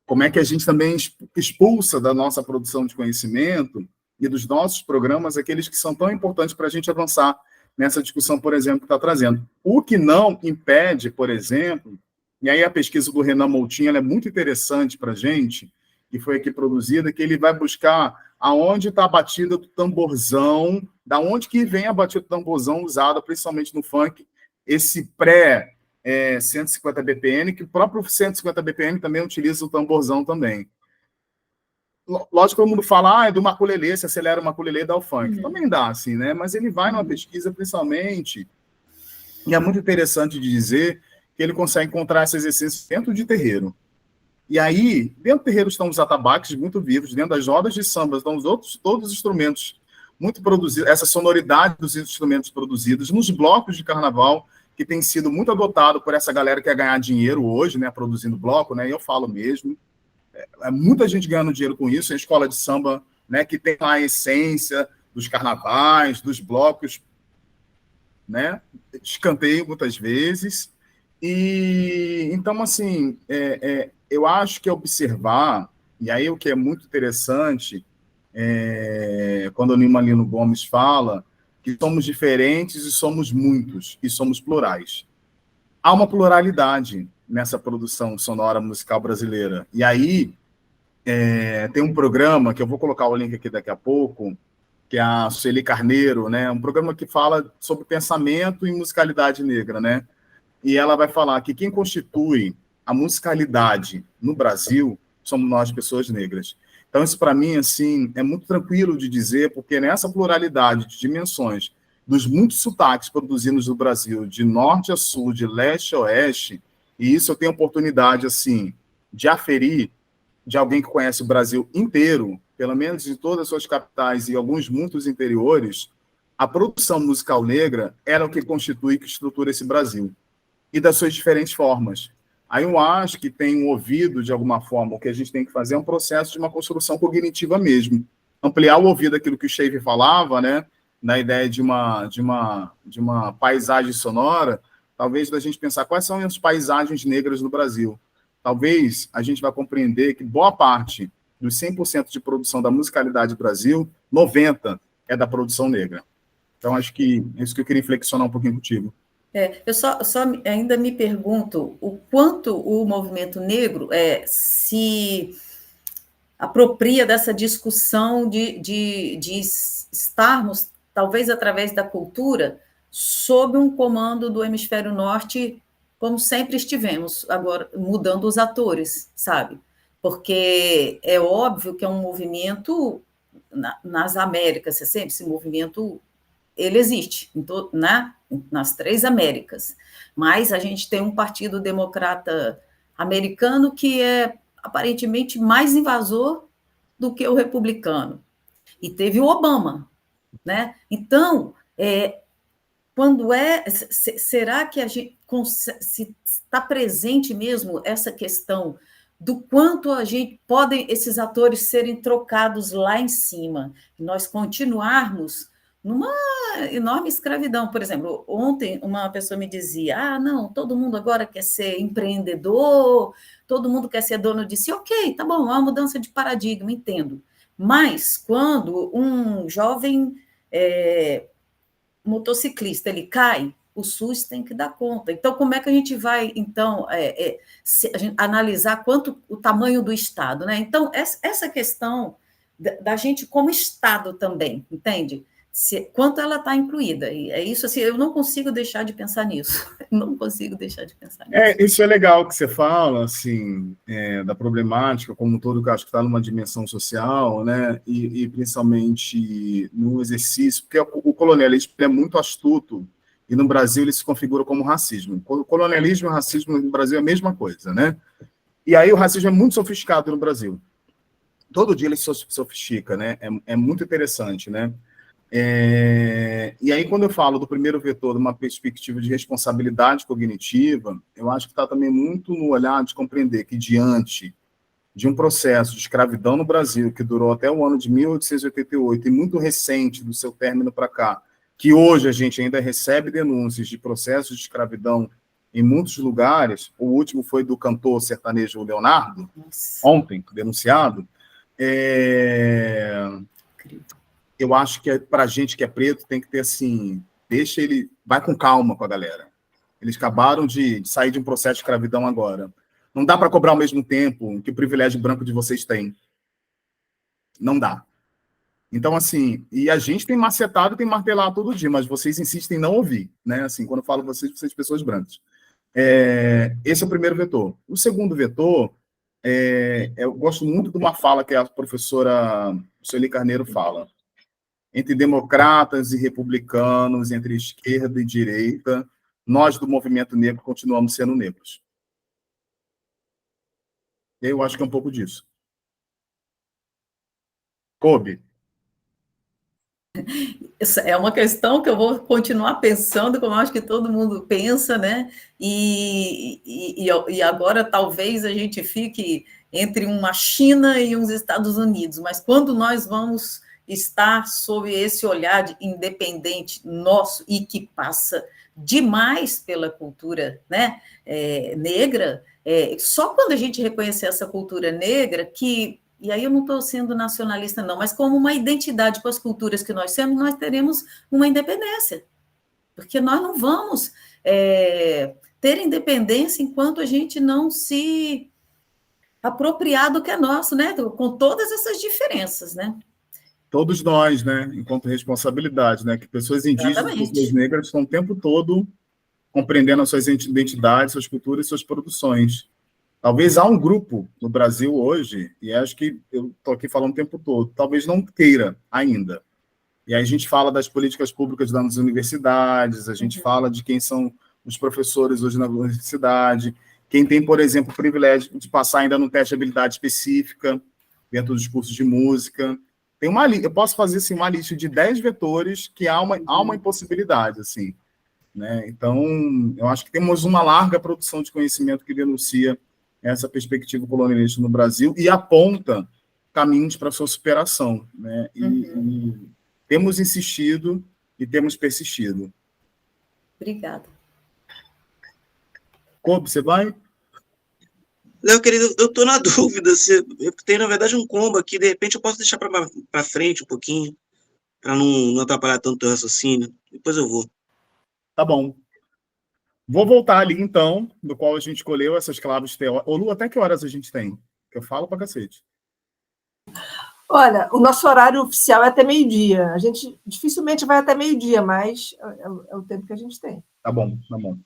como é que a gente também expulsa da nossa produção de conhecimento e dos nossos programas aqueles que são tão importantes para a gente avançar nessa discussão, por exemplo, que está trazendo. O que não impede, por exemplo, e aí a pesquisa do Renan Moutinho ela é muito interessante para a gente, que foi aqui produzida, que ele vai buscar aonde está a batida do tamborzão, da onde que vem a batida do tamborzão usada, principalmente no funk, esse 150 BPM, que o próprio 150 BPM também utiliza o tamborzão também. Lógico que todo mundo fala, é do maculelê, se acelera o maculelê, dá o funk. Também dá, assim, né? Mas ele vai numa pesquisa, principalmente, e é muito interessante de dizer que ele consegue encontrar essas essências dentro de terreiro. E aí, dentro do terreiro estão os atabaques muito vivos, dentro das rodas de samba estão todos os instrumentos muito produzidos, essa sonoridade dos instrumentos produzidos, nos blocos de carnaval, que tem sido muito adotado por essa galera que quer ganhar dinheiro hoje, né, produzindo bloco, né, e eu falo mesmo, muita gente ganhando dinheiro com isso, a escola de samba, né, que tem lá a essência dos carnavais, dos blocos, né, escanteio muitas vezes, e então, assim, eu acho que observar, e aí o que é muito interessante, quando o Nimalino Gomes fala que somos diferentes e somos muitos, e somos plurais. Há uma pluralidade nessa produção sonora musical brasileira. E aí, tem um programa, que eu vou colocar o link aqui daqui a pouco, que é a Sueli Carneiro, né? Um programa que fala sobre pensamento e musicalidade negra, né? E ela vai falar que quem constitui a musicalidade no Brasil somos nós, pessoas negras. Então, isso, para mim, assim, é muito tranquilo de dizer, porque nessa pluralidade de dimensões, dos muitos sotaques produzidos no Brasil, de norte a sul, de leste a oeste, e isso eu tenho oportunidade, assim, de aferir de alguém que conhece o Brasil inteiro, pelo menos de todas as suas capitais e alguns muitos interiores, a produção musical negra era o que constitui, que estrutura esse Brasil, e das suas diferentes formas. Aí eu acho que tem um ouvido, de alguma forma, o que a gente tem que fazer é um processo de uma construção cognitiva mesmo. Ampliar o ouvido daquilo que o Shave falava, né? Na ideia de uma paisagem sonora, talvez da gente pensar quais são as paisagens negras no Brasil. Talvez a gente vai compreender que boa parte dos 100% de produção da musicalidade do Brasil, 90% é da produção negra. Então, acho que é isso que eu queria reflexionar um pouquinho contigo.
Eu só ainda me pergunto o quanto o movimento negro se apropria dessa discussão de estarmos, talvez através da cultura, sob um comando do hemisfério norte, como sempre estivemos, agora mudando os atores, sabe? Porque é óbvio que é um movimento nas Américas, sempre esse movimento ele existe nas 3 Américas, mas a gente tem um partido democrata americano que é aparentemente mais invasor do que o republicano, e teve o Obama, né? Então, será que a gente se está presente mesmo essa questão do quanto esses atores serem trocados lá em cima, e nós continuarmos numa enorme escravidão? Por exemplo, ontem uma pessoa me dizia, não, todo mundo agora quer ser empreendedor, todo mundo quer ser dono de si. Ok, tá bom, é uma mudança de paradigma, entendo. Mas quando um jovem motociclista ele cai, o SUS tem que dar conta. Então, como é que a gente vai, então, analisar o tamanho do Estado, né? Então, essa questão da gente como Estado também, entende? Quanto ela está incluída. E é isso, assim, eu não consigo deixar de pensar nisso. Não consigo deixar de pensar nisso.
Isso é legal que você fala, assim, da problemática como um todo, que eu acho que está numa dimensão social, né? E principalmente no exercício, porque o colonialismo é muito astuto, e no Brasil ele se configura como racismo. O colonialismo e o racismo no Brasil é a mesma coisa, né? E aí o racismo é muito sofisticado no Brasil. Todo dia ele se sofistica, né? É muito interessante, né? E aí, quando eu falo do primeiro vetor, de uma perspectiva de responsabilidade cognitiva, eu acho que está também muito no olhar de compreender que, diante de um processo de escravidão no Brasil, que durou até o ano de 1888, e muito recente do seu término para cá, que hoje a gente ainda recebe denúncias de processos de escravidão em muitos lugares, o último foi do cantor sertanejo Leonardo, ontem, denunciado, eu acho que para a gente que é preto tem que ter assim, vai com calma com a galera. Eles acabaram de sair de um processo de escravidão agora. Não dá para cobrar ao mesmo tempo que o privilégio branco de vocês tem. Não dá. Então, assim, e a gente tem macetado, tem martelado todo dia, mas vocês insistem em não ouvir, né? Assim, quando eu falo vocês pessoas brancas. Esse é o primeiro vetor. O segundo vetor, eu gosto muito de uma fala que a professora Sueli Carneiro fala. Entre democratas e republicanos, entre esquerda e direita, nós do movimento negro continuamos sendo negros. Eu acho que é um pouco disso. Coube?
Essa é uma questão que eu vou continuar pensando, como eu acho que todo mundo pensa, né? E agora talvez a gente fique entre uma China e uns Estados Unidos, mas quando nós vamos estar sob esse olhar independente nosso e que passa demais pela cultura, né, negra, só quando a gente reconhecer essa cultura negra e aí eu não estou sendo nacionalista, não, mas como uma identidade com as culturas que nós temos, nós teremos uma independência. Porque nós não vamos ter independência enquanto a gente não se apropriar do que é nosso, né? Com todas essas diferenças, né?
Todos nós, né? Enquanto responsabilidade, né? Que pessoas indígenas, pessoas negras estão o tempo todo compreendendo as suas identidades, suas culturas e suas produções. Talvez há um grupo no Brasil hoje, e acho que eu estou aqui falando o tempo todo, talvez não queira ainda. E aí a gente fala das políticas públicas das universidades, a gente fala de quem são os professores hoje na universidade, quem tem, por exemplo, o privilégio de passar ainda no teste de habilidade específica dentro dos cursos de música. Tem eu posso fazer assim, uma lista de 10 vetores que há uma impossibilidade, assim, né? Então, eu acho que temos uma larga produção de conhecimento que denuncia essa perspectiva colonialista no Brasil e aponta caminhos para sua superação, né? E temos insistido e temos persistido.
Obrigada.
Kobe, você vai?
Léo, querido, eu estou na dúvida. Eu tenho, na verdade, um combo aqui. De repente, eu posso deixar para frente um pouquinho, para não atrapalhar tanto o raciocínio. Depois eu vou.
Tá bom. Vou voltar ali, então, do qual a gente escolheu essas claves teóricas. Ô, Lu, até que horas a gente tem? Que eu falo pra cacete.
Olha, o nosso horário oficial é até meio-dia. A gente dificilmente vai até meio-dia, mas é o tempo que a gente tem.
Tá bom, tá bom.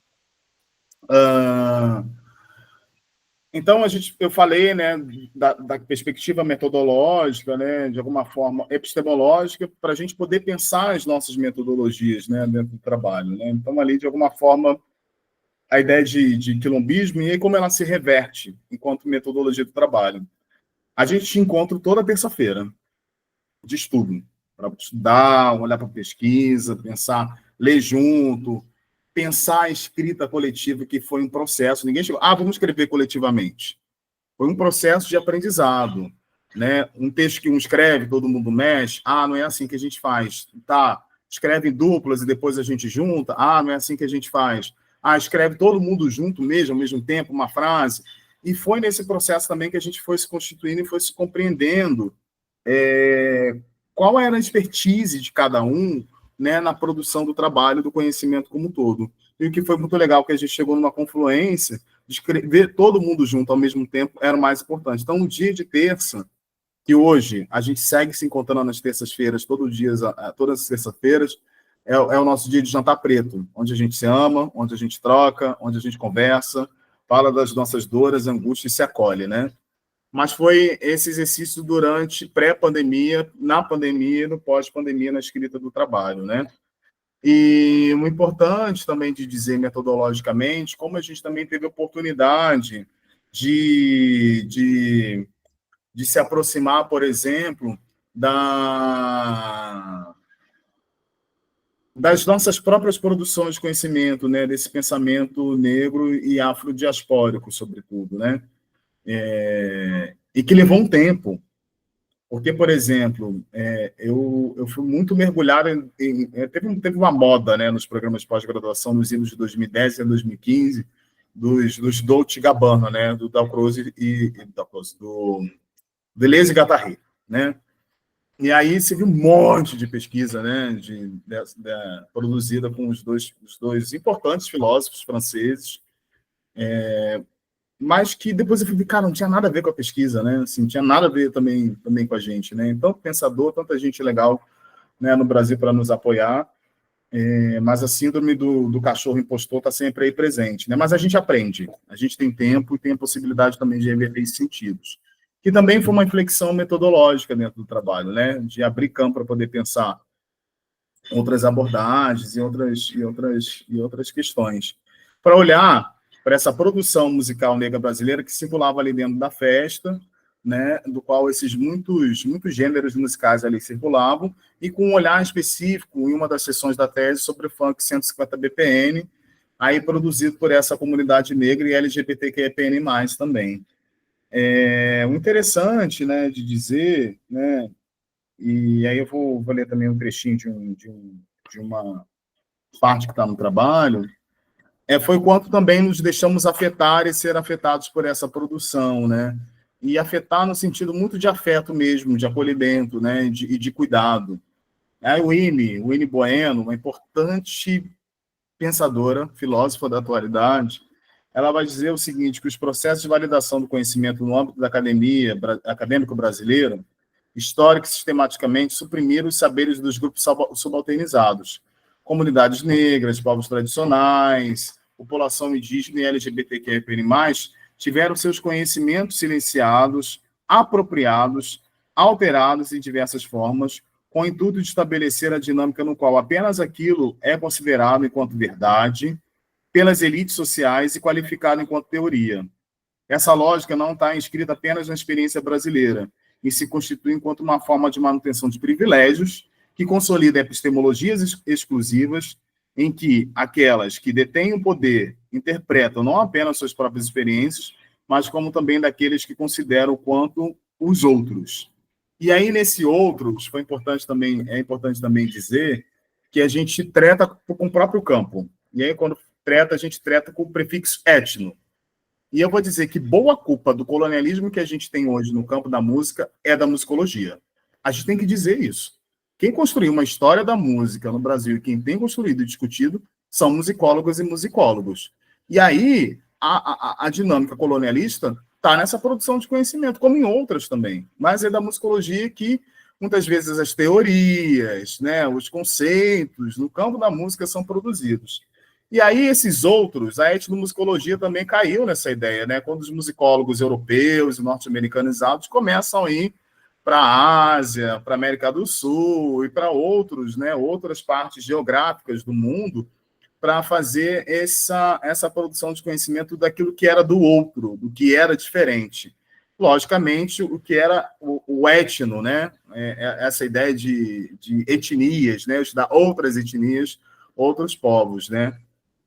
Então, eu falei, né, da perspectiva metodológica, né, de alguma forma epistemológica, para a gente poder pensar as nossas metodologias, né, dentro do trabalho, né? Então, ali, de alguma forma, a ideia de quilombismo e como ela se reverte enquanto metodologia do trabalho. A gente te encontra toda terça-feira de estudo, para estudar, olhar para a pesquisa, pensar, ler junto, pensar a escrita coletiva, que foi um processo. Ninguém chegou, vamos escrever coletivamente. Foi um processo de aprendizado, né? Um texto que um escreve, todo mundo mexe. Não é assim que a gente faz. Tá, escreve em duplas e depois a gente junta. Não é assim que a gente faz. Escreve todo mundo junto mesmo, ao mesmo tempo, uma frase. E foi nesse processo também que a gente foi se constituindo e foi se compreendendo qual era a expertise de cada um, né, na produção do trabalho, do conhecimento como um todo. E o que foi muito legal, que a gente chegou numa confluência de escrever todo mundo junto ao mesmo tempo era o mais importante. Então, um dia de terça, que hoje a gente segue se encontrando nas terças-feiras, todas as terças-feiras, é o nosso dia de jantar preto, onde a gente se ama, onde a gente troca, onde a gente conversa, fala das nossas dores, angústias e se acolhe, né? Mas foi esse exercício durante pré-pandemia, na pandemia e no pós-pandemia, na escrita do trabalho, né? E o importante também de dizer metodologicamente, como a gente também teve oportunidade de se aproximar, por exemplo, das nossas próprias produções de conhecimento, né? Desse pensamento negro e afrodiaspórico, sobretudo, né? E que levou um tempo. Porque, por exemplo, eu fui muito mergulhado teve uma moda, né, nos programas de pós-graduação nos anos de 2010 e 2015, dos Dolce Gabbana, né, do Dalcroze do Deleuze e Guattari, né? E aí se viu um monte de pesquisa, né, produzida com os dois importantes filósofos franceses, mas que depois eu falei, cara, não tinha nada a ver com a pesquisa, né? Assim, não tinha nada a ver também com a gente, né? Então, pensador, tanta gente legal, né, no Brasil para nos apoiar, mas a síndrome do cachorro impostor está sempre aí presente, né? Mas a gente aprende, a gente tem tempo e tem a possibilidade também de reverter esses sentidos. Que também foi uma inflexão metodológica dentro do trabalho, né? De abrir campo para poder pensar outras abordagens e outras questões. Para olhar para essa produção musical negra brasileira que circulava ali dentro da festa, né, do qual esses muitos gêneros musicais ali circulavam, e com um olhar específico em uma das sessões da tese sobre o funk 150 BPM, aí produzido por essa comunidade negra e LGBTQIAPN+, também. O interessante, né, de dizer, né, e aí eu vou ler também um trechinho de uma parte que está no trabalho, foi quanto também nos deixamos afetar e ser afetados por essa produção, né? E afetar no sentido muito de afeto mesmo, de acolhimento, né? E de cuidado. A Winnie Bueno, uma importante pensadora, filósofa da atualidade, ela vai dizer o seguinte, que os processos de validação do conhecimento no âmbito da acadêmico brasileiro, histórico e sistematicamente, suprimiram os saberes dos grupos subalternizados, comunidades negras, povos tradicionais, população indígena e LGBTQIA+, tiveram seus conhecimentos silenciados, apropriados, alterados em diversas formas, com o intuito de estabelecer a dinâmica no qual apenas aquilo é considerado enquanto verdade pelas elites sociais e qualificado enquanto teoria. Essa lógica não está inscrita apenas na experiência brasileira, e se constitui enquanto uma forma de manutenção de privilégios que consolida epistemologias exclusivas em que aquelas que detêm o poder interpretam não apenas suas próprias experiências, mas como também daqueles que consideram quanto os outros. E aí, nesse outros, é importante também dizer que a gente trata com o próprio campo. E aí, quando trata, a gente trata com o prefixo etno. E eu vou dizer que boa culpa do colonialismo que a gente tem hoje no campo da música é da musicologia. A gente tem que dizer isso. Quem construiu uma história da música no Brasil e quem tem construído e discutido são musicólogas e musicólogos. E aí, a dinâmica colonialista está nessa produção de conhecimento, como em outras também. Mas é da musicologia que, muitas vezes, as teorias, né, os conceitos no campo da música são produzidos. E aí, esses outros, a etnomusicologia também caiu nessa ideia, né? Quando os musicólogos europeus e norte-americanizados começam a ir para a Ásia, para a América do Sul e para outros, né, outras partes geográficas do mundo, para fazer essa produção de conhecimento daquilo que era do outro, do que era diferente. Logicamente, o que era o etno, né? Essa ideia de etnias, né? Estudar outras etnias, outros povos, né?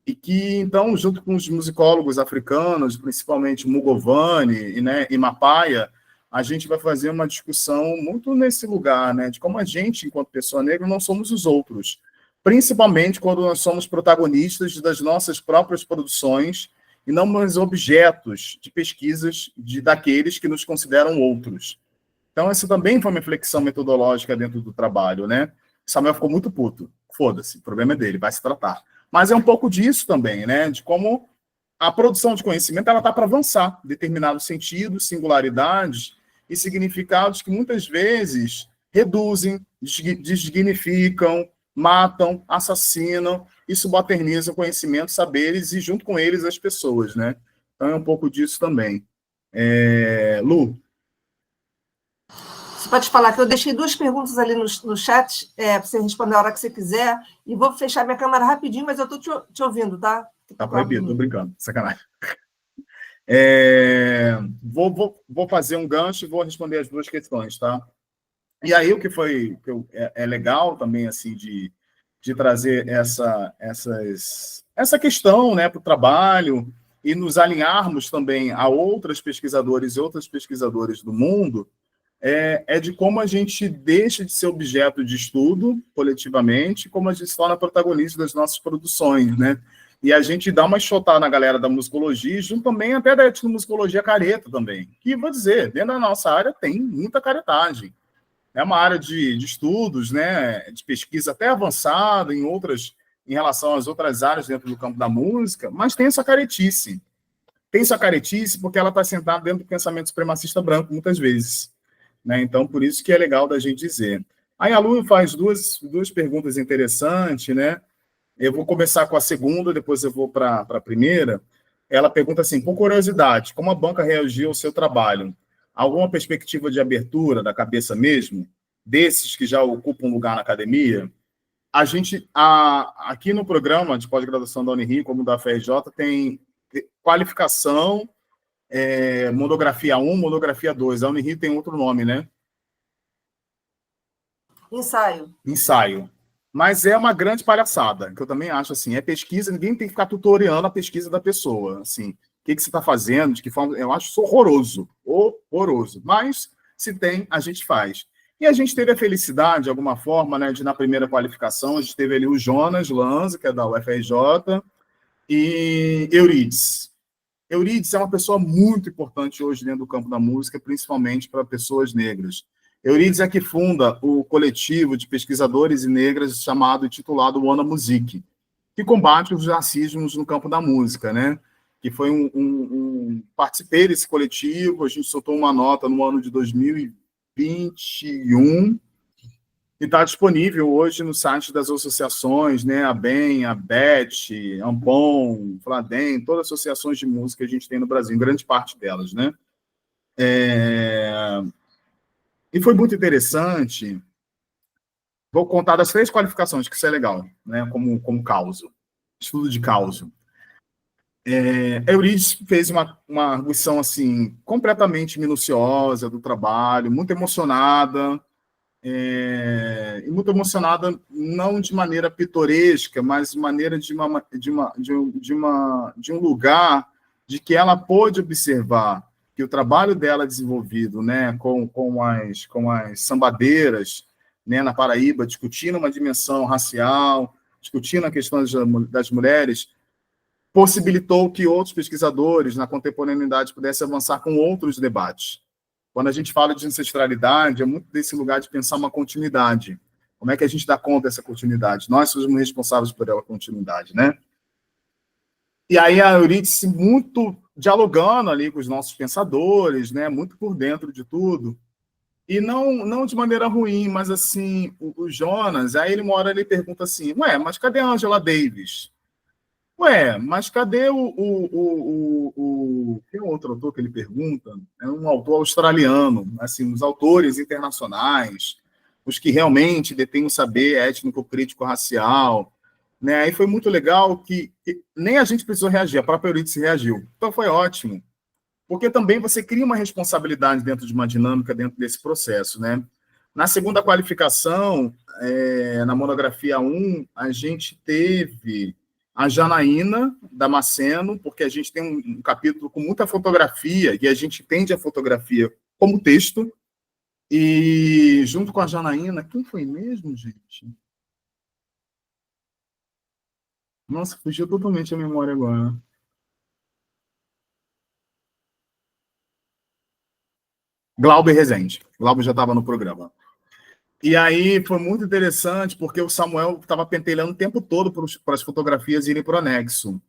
E que, então, junto com os musicólogos africanos, principalmente Mugovani, né, e Mapaia, a gente vai fazer uma discussão muito nesse lugar, né, de como a gente, enquanto pessoa negra, não somos os outros, principalmente quando nós somos protagonistas das nossas próprias produções e não mais objetos de pesquisas daqueles que nos consideram outros. Então, essa também foi uma reflexão metodológica dentro do trabalho, né? Samuel ficou muito puto. Foda-se, o problema é dele, vai se tratar. Mas é um pouco disso também, né? De como a produção de conhecimento ela está para avançar determinados sentidos, singularidades e significados que muitas vezes reduzem, desdignificam, matam, assassinam e subalternizam conhecimentos, saberes e, junto com eles, as pessoas, né? Então, é um pouco disso também. Lu?
Você pode falar que eu deixei 2 perguntas ali no chat, para você responder a hora que você quiser, e vou fechar minha câmera rapidinho, mas eu estou te ouvindo, tá?
Tá proibido, estou brincando, sacanagem. Vou fazer um gancho e vou responder as 2 questões, tá? E aí, o que é legal também, assim, de trazer essa questão, né, para o trabalho e nos alinharmos também a outras pesquisadores e outras pesquisadoras do mundo, é de como a gente deixa de ser objeto de estudo coletivamente, como a gente se torna protagonista das nossas produções, né? E a gente dá uma enxotada na galera da musicologia, junto também até da etnomusicologia careta também, que, vou dizer, dentro da nossa área tem muita caretagem. É uma área de estudos, né, de pesquisa até avançada em relação às outras áreas dentro do campo da música, mas tem essa caretice. Tem essa caretice porque ela está sentada dentro do pensamento supremacista branco, muitas vezes. Né? Então, por isso que é legal da gente dizer. Aí a Lu faz duas perguntas interessantes, né? Eu vou começar com a segunda, depois eu vou para a primeira. Ela pergunta assim, com curiosidade, como a banca reagiu ao seu trabalho? Alguma perspectiva de abertura da cabeça mesmo, desses que já ocupam um lugar na academia? A gente, aqui no programa de pós-graduação da Unirio, como da FRJ, tem qualificação, monografia 1, monografia 2. A Unirio tem outro nome, né? Ensaio. Mas é uma grande palhaçada, que eu também acho assim, é pesquisa, ninguém tem que ficar tutoriando a pesquisa da pessoa, assim, o que você está fazendo, de que forma, eu acho isso horroroso, mas se tem, a gente faz. E a gente teve a felicidade, de alguma forma, né, de na primeira qualificação, a gente teve ali o Jonas Lanza, que é da UFRJ, e Eurides. Eurides é uma pessoa muito importante hoje dentro do campo da música, principalmente para pessoas negras. Eurides é que funda o coletivo de pesquisadores e negras chamado e titulado Wana Music, que combate os racismos no campo da música, né? Que foi participei desse coletivo, a gente soltou uma nota no ano de 2021, E está disponível hoje no site das associações, né? A BEM, a BET, Ampom, Fladem, todas as associações de música que a gente tem no Brasil, grande parte delas, né? E foi muito interessante. Vou contar das 3 qualificações, que isso é legal, né? Como causa, estudo de causa. Eurídice fez uma arguição assim, completamente minuciosa do trabalho, muito emocionada, e muito emocionada não de maneira pitoresca, mas de maneira de um lugar de que ela pôde observar que o trabalho dela desenvolvido, né, com as sambadeiras, né, na Paraíba, discutindo uma dimensão racial, discutindo a questão das mulheres, possibilitou que outros pesquisadores na contemporaneidade pudessem avançar com outros debates. Quando a gente fala de ancestralidade, é muito desse lugar de pensar uma continuidade. Como é que a gente dá conta dessa continuidade? Nós somos responsáveis por ela continuidade, né? E aí a Eurídice muito dialogando ali com os nossos pensadores, né? Muito por dentro de tudo. E não de maneira ruim, mas assim, o Jonas, aí ele uma hora ele pergunta assim, mas cadê a Angela Davis? Mas cadê Tem um outro autor que ele pergunta, é um autor australiano, assim, os autores internacionais, os que realmente detêm o saber étnico-crítico-racial, né? Aí foi muito legal que nem a gente precisou reagir, a própria Eurídice reagiu. Então foi ótimo, porque também você cria uma responsabilidade dentro de uma dinâmica dentro desse processo, né? Na segunda qualificação, na monografia 1, a gente teve a Janaína Damasceno, porque a gente tem um capítulo com muita fotografia, e a gente entende a fotografia como texto, e junto com a Janaína, quem foi mesmo, gente? Nossa, fugiu totalmente a memória agora. Glauber Rezende. Glauber já estava no programa. E aí foi muito interessante, porque o Samuel estava pentelhando o tempo todo para as fotografias irem para o anexo.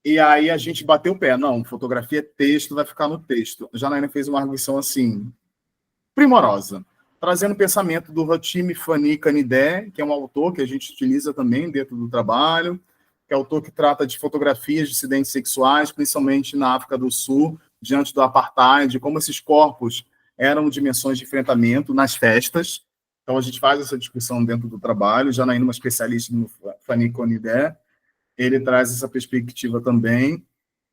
E aí a gente bateu o pé. Não, fotografia é texto, vai ficar no texto. A Janaína fez uma arguição assim, primorosa, trazendo o pensamento do Rotimi Fani Canidé, que é um autor que a gente utiliza também dentro do trabalho, que é autor que trata de fotografias de dissidentes sexuais, principalmente na África do Sul, diante do apartheid, como esses corpos eram dimensões de enfrentamento nas festas. Então, a gente faz essa discussão dentro do trabalho. Janaína, uma especialista no Fani Canidé, ele traz essa perspectiva também.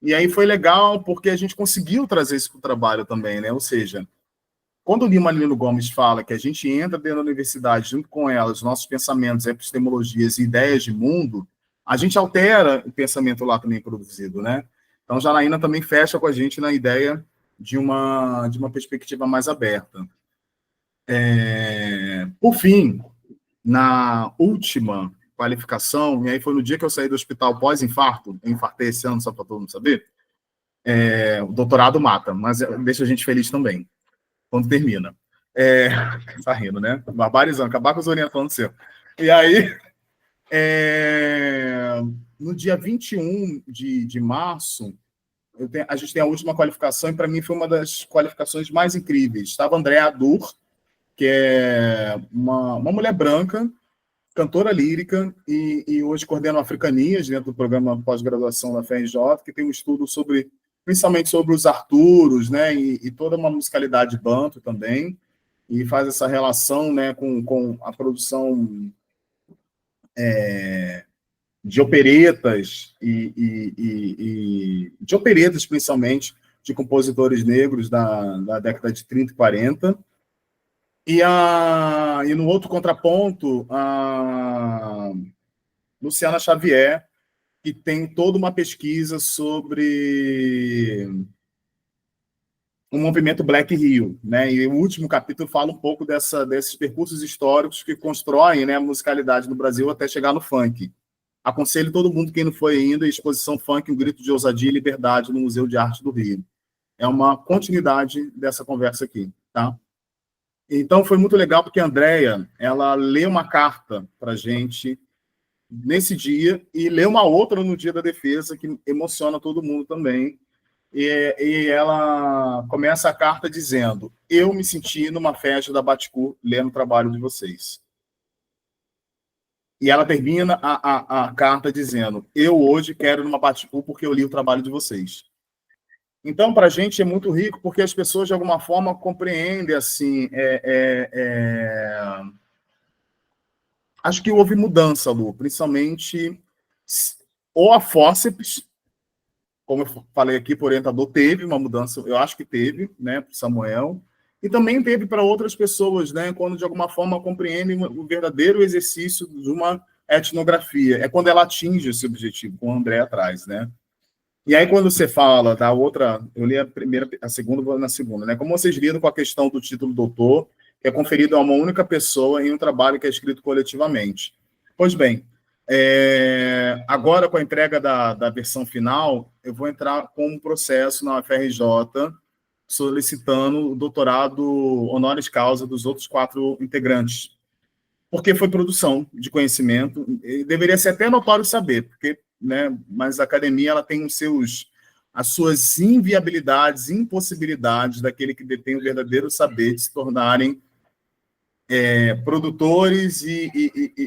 E aí foi legal, porque a gente conseguiu trazer isso para o trabalho também, né? Ou seja, quando o Lima Lino Gomes fala que a gente entra dentro da universidade, junto com ela, os nossos pensamentos, epistemologias e ideias de mundo, a gente altera o pensamento lá também produzido, né? Então, Janaína também fecha com a gente na ideia de uma perspectiva mais aberta. Por fim, na última qualificação, e aí foi no dia que eu saí do hospital pós-infarto, eu infartei esse ano, só para todo mundo saber, o doutorado mata, mas deixa a gente feliz também, quando termina. Tá rindo, né? Barbarizando, acabar com os orientandos seu. E aí, no dia 21 de março, a gente tem a última qualificação, e para mim foi uma das qualificações mais incríveis. Estava Andréa Adur, que é uma mulher branca, cantora lírica, e hoje coordena Africanias dentro do programa pós-graduação da FRJ, que tem um estudo principalmente sobre os Arturos, né, e toda uma musicalidade banto também, e faz essa relação, né, com a produção de operetas, e de operetas, principalmente, de compositores negros da década de 30 e 40. E no outro contraponto, a Luciana Xavier, que tem toda uma pesquisa sobre o movimento Black Rio, né? E o último capítulo fala um pouco desses percursos históricos que constroem, né, a musicalidade no Brasil até chegar no funk. Aconselho todo mundo, quem não foi ainda, a exposição Funk, um grito de ousadia e liberdade no Museu de Arte do Rio. É uma continuidade dessa conversa aqui, tá? Então, foi muito legal, porque a Andréa, ela lê uma carta para a gente nesse dia e lê uma outra no dia da defesa, que emociona todo mundo também. E ela começa a carta dizendo: eu me senti numa festa da Baticu lendo o trabalho de vocês. E ela termina a carta dizendo: eu hoje quero ir numa Bate-Cu porque eu li o trabalho de vocês. Então, para a gente é muito rico, porque as pessoas, de alguma forma, compreendem, assim, acho que houve mudança, Lu, principalmente, ou a fórceps, como eu falei aqui, por orientador, teve uma mudança, eu acho que teve, né, para o Samuel, e também teve para outras pessoas, né, quando, de alguma forma, compreendem o verdadeiro exercício de uma etnografia, é quando ela atinge esse objetivo, com o André atrás, né. E aí, quando você fala da outra, eu li a primeira, a segunda, vou na segunda, né? Como vocês lidam com a questão do título doutor, que é conferido a uma única pessoa em um trabalho que é escrito coletivamente? Pois bem, agora com a entrega da versão final, eu vou entrar com um processo na UFRJ solicitando o doutorado honoris causa dos outros 4 integrantes, porque foi produção de conhecimento, e deveria ser até notório saber, porque, né, mas a academia ela tem as suas inviabilidades, impossibilidades daquele que detém o verdadeiro saber de se tornarem produtores,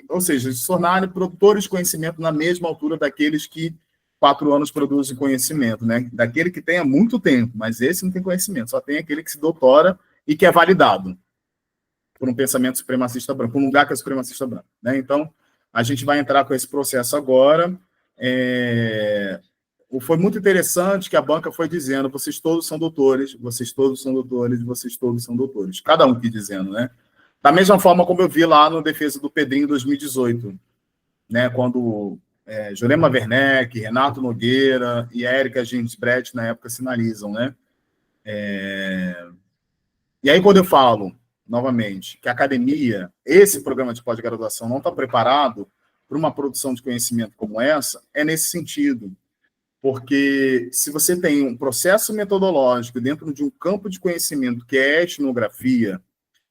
ou seja, de se tornarem produtores de conhecimento na mesma altura daqueles que 4 anos produzem conhecimento, né? Daquele que tem há muito tempo, mas esse não tem conhecimento, só tem aquele que se doutora e que é validado por um pensamento supremacista branco, por um lugar que é supremacista branco, né? Então, a gente vai entrar com esse processo agora. Foi muito interessante que a banca foi dizendo: vocês todos são doutores, vocês todos são doutores, vocês todos são doutores. Cada um que dizendo, né? Da mesma forma como eu vi lá no Defesa do Pedrinho em 2018, né? Quando Jurema Werneck, Renato Nogueira e Érica Ginsbrecht, na época, sinalizam, né? E aí, quando eu falo, novamente, que a academia, esse programa de pós-graduação não está preparado para uma produção de conhecimento como essa, é nesse sentido. Porque se você tem um processo metodológico dentro de um campo de conhecimento que é a etnografia,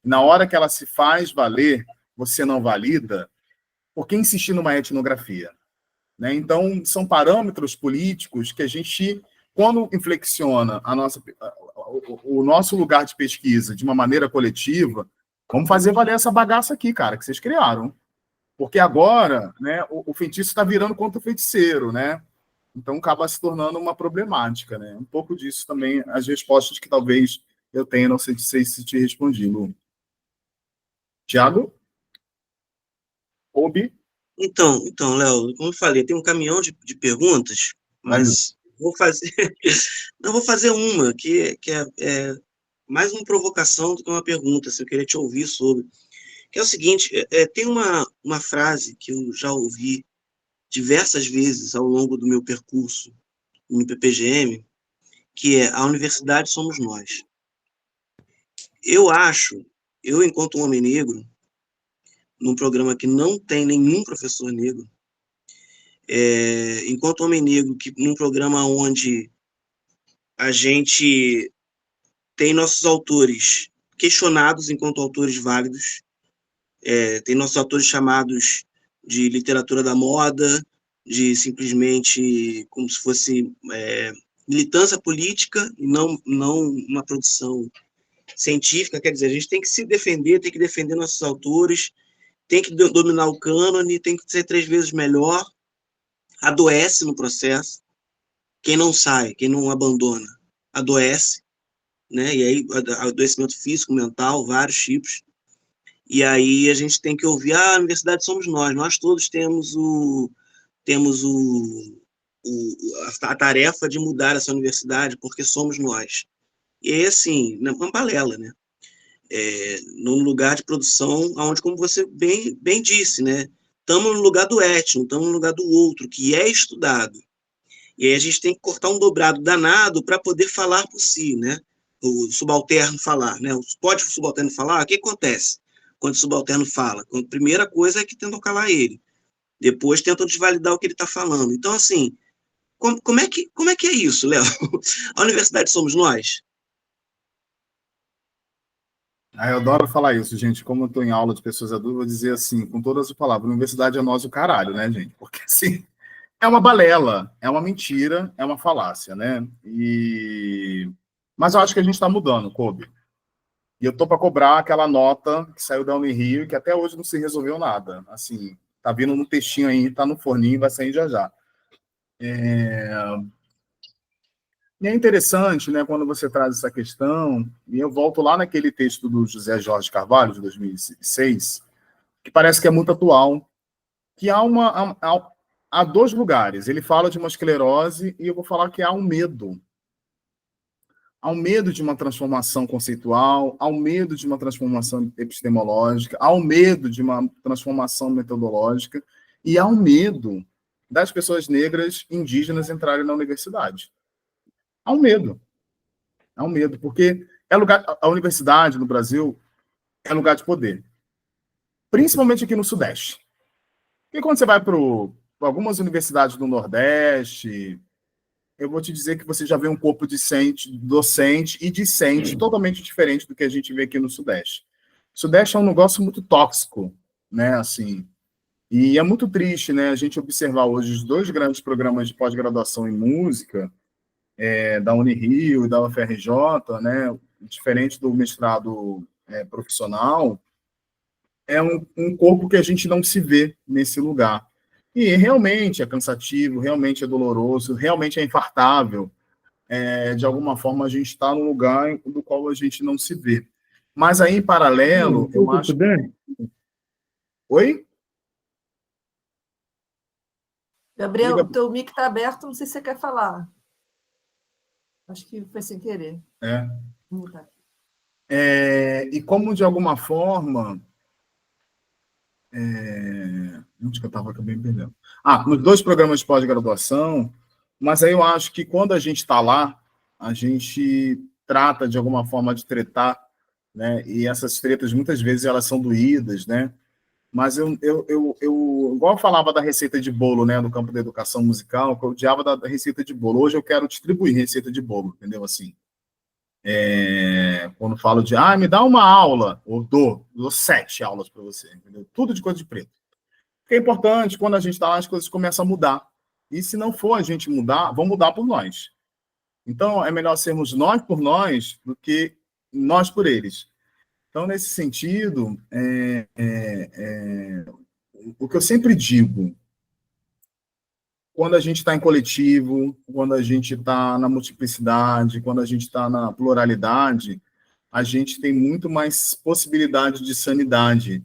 na hora que ela se faz valer, você não valida, por que insistir numa etnografia? Né? Então, são parâmetros políticos que a gente, quando inflexiona o nosso lugar de pesquisa de uma maneira coletiva, vamos fazer valer essa bagaça aqui, cara, que vocês criaram. Porque agora, né, o feitiço está virando contra o feiticeiro, né? Então, acaba se tornando uma problemática, né? Um pouco disso também, as respostas que talvez eu tenha, não sei se te respondi, Lu. Tiago? Obi?
Então, Léo, como eu falei, tem um caminhão de perguntas, mas vou fazer, não vou fazer uma, que é mais uma provocação do que uma pergunta, se eu queria te ouvir sobre. Que é o seguinte, tem uma frase que eu já ouvi diversas vezes ao longo do meu percurso no PPGM, que é: a universidade somos nós. Eu, enquanto um homem negro, num programa que não tem nenhum professor negro, enquanto homem negro, num programa onde a gente tem nossos autores questionados enquanto autores válidos, tem nossos autores chamados de literatura da moda, de simplesmente como se fosse militância política e não uma produção científica. Quer dizer, a gente tem que se defender, tem que defender nossos autores, tem que dominar o cânone, tem que ser 3 vezes melhor, adoece no processo. Quem não sai, quem não abandona, adoece, né? E aí, adoecimento físico, mental, vários tipos. E aí a gente tem que ouvir: a universidade somos nós todos temos a tarefa de mudar essa universidade, porque somos nós. E aí, assim, uma balela, né? Num lugar de produção onde, como você bem disse, né? Estamos no lugar do etno, estamos no lugar do outro, que é estudado. E aí a gente tem que cortar um dobrado danado para poder falar por si, né? O subalterno falar, né? Pode o subalterno falar? O que acontece quando o subalterno fala? A primeira coisa é que tentam calar ele. Depois tentam desvalidar o que ele está falando. Então, assim, como é que é isso, Léo? A universidade somos nós?
Eu adoro falar isso, gente. Como eu estou em aula de pessoas adultas, vou dizer assim, com todas as palavras: a universidade é nós o caralho, né, gente? Porque, assim, é uma balela, é uma mentira, é uma falácia, né? Mas eu acho que a gente está mudando, Kobe. E eu estou para cobrar aquela nota que saiu da Unirio, que até hoje não se resolveu nada. Assim, Tá vindo no textinho aí, tá no forninho, vai sair já já. E é interessante, né, quando você traz essa questão, e eu volto lá naquele texto do José Jorge Carvalho, de 2006, que parece que é muito atual, que há dois lugares. Ele fala de uma esclerose e eu vou falar que há um medo. Há um medo de uma transformação conceitual, há um medo de uma transformação epistemológica, há um medo de uma transformação metodológica e há um medo das pessoas negras indígenas entrarem na universidade. Há um medo. Há um medo, porque a universidade no Brasil é lugar de poder, principalmente aqui no Sudeste. E quando você vai para algumas universidades do Nordeste, eu vou te dizer que você já vê um corpo docente e discente totalmente diferente do que a gente vê aqui no Sudeste. O Sudeste é um negócio muito tóxico, né, assim, e é muito triste, né, a gente observar hoje os dois grandes programas de pós-graduação em música, da Unirio e da UFRJ, né, diferente do mestrado profissional, é um corpo que a gente não se vê nesse lugar. E realmente é cansativo, realmente é doloroso, realmente é infartável. De alguma forma, a gente está num lugar do qual a gente não se vê. Mas aí, em paralelo, eu acho... Oi?
Gabriel, o teu mic está aberto, não sei se você quer falar. Acho que foi sem querer.
E como, de alguma forma... Onde que eu estava? Acabei me perdendo. Nos dois programas de pós-graduação, mas aí eu acho que quando a gente está lá, a gente trata, de alguma forma, de tretar, né? E essas tretas, muitas vezes, elas são doídas, né? Mas igual eu falava da receita de bolo, né, no campo da educação musical, que eu odiava da receita de bolo. Hoje eu quero distribuir receita de bolo, entendeu? Assim, quando falo de, me dá uma aula, ou dou 7 aulas para você, entendeu? Tudo de coisa de preto. Porque é importante, quando a gente está lá, as coisas começam a mudar. E se não for a gente mudar, vão mudar por nós. Então, é melhor sermos nós por nós do que nós por eles. Então, nesse sentido, o que eu sempre digo, quando a gente está em coletivo, quando a gente está na multiplicidade, quando a gente está na pluralidade, a gente tem muito mais possibilidade de sanidade.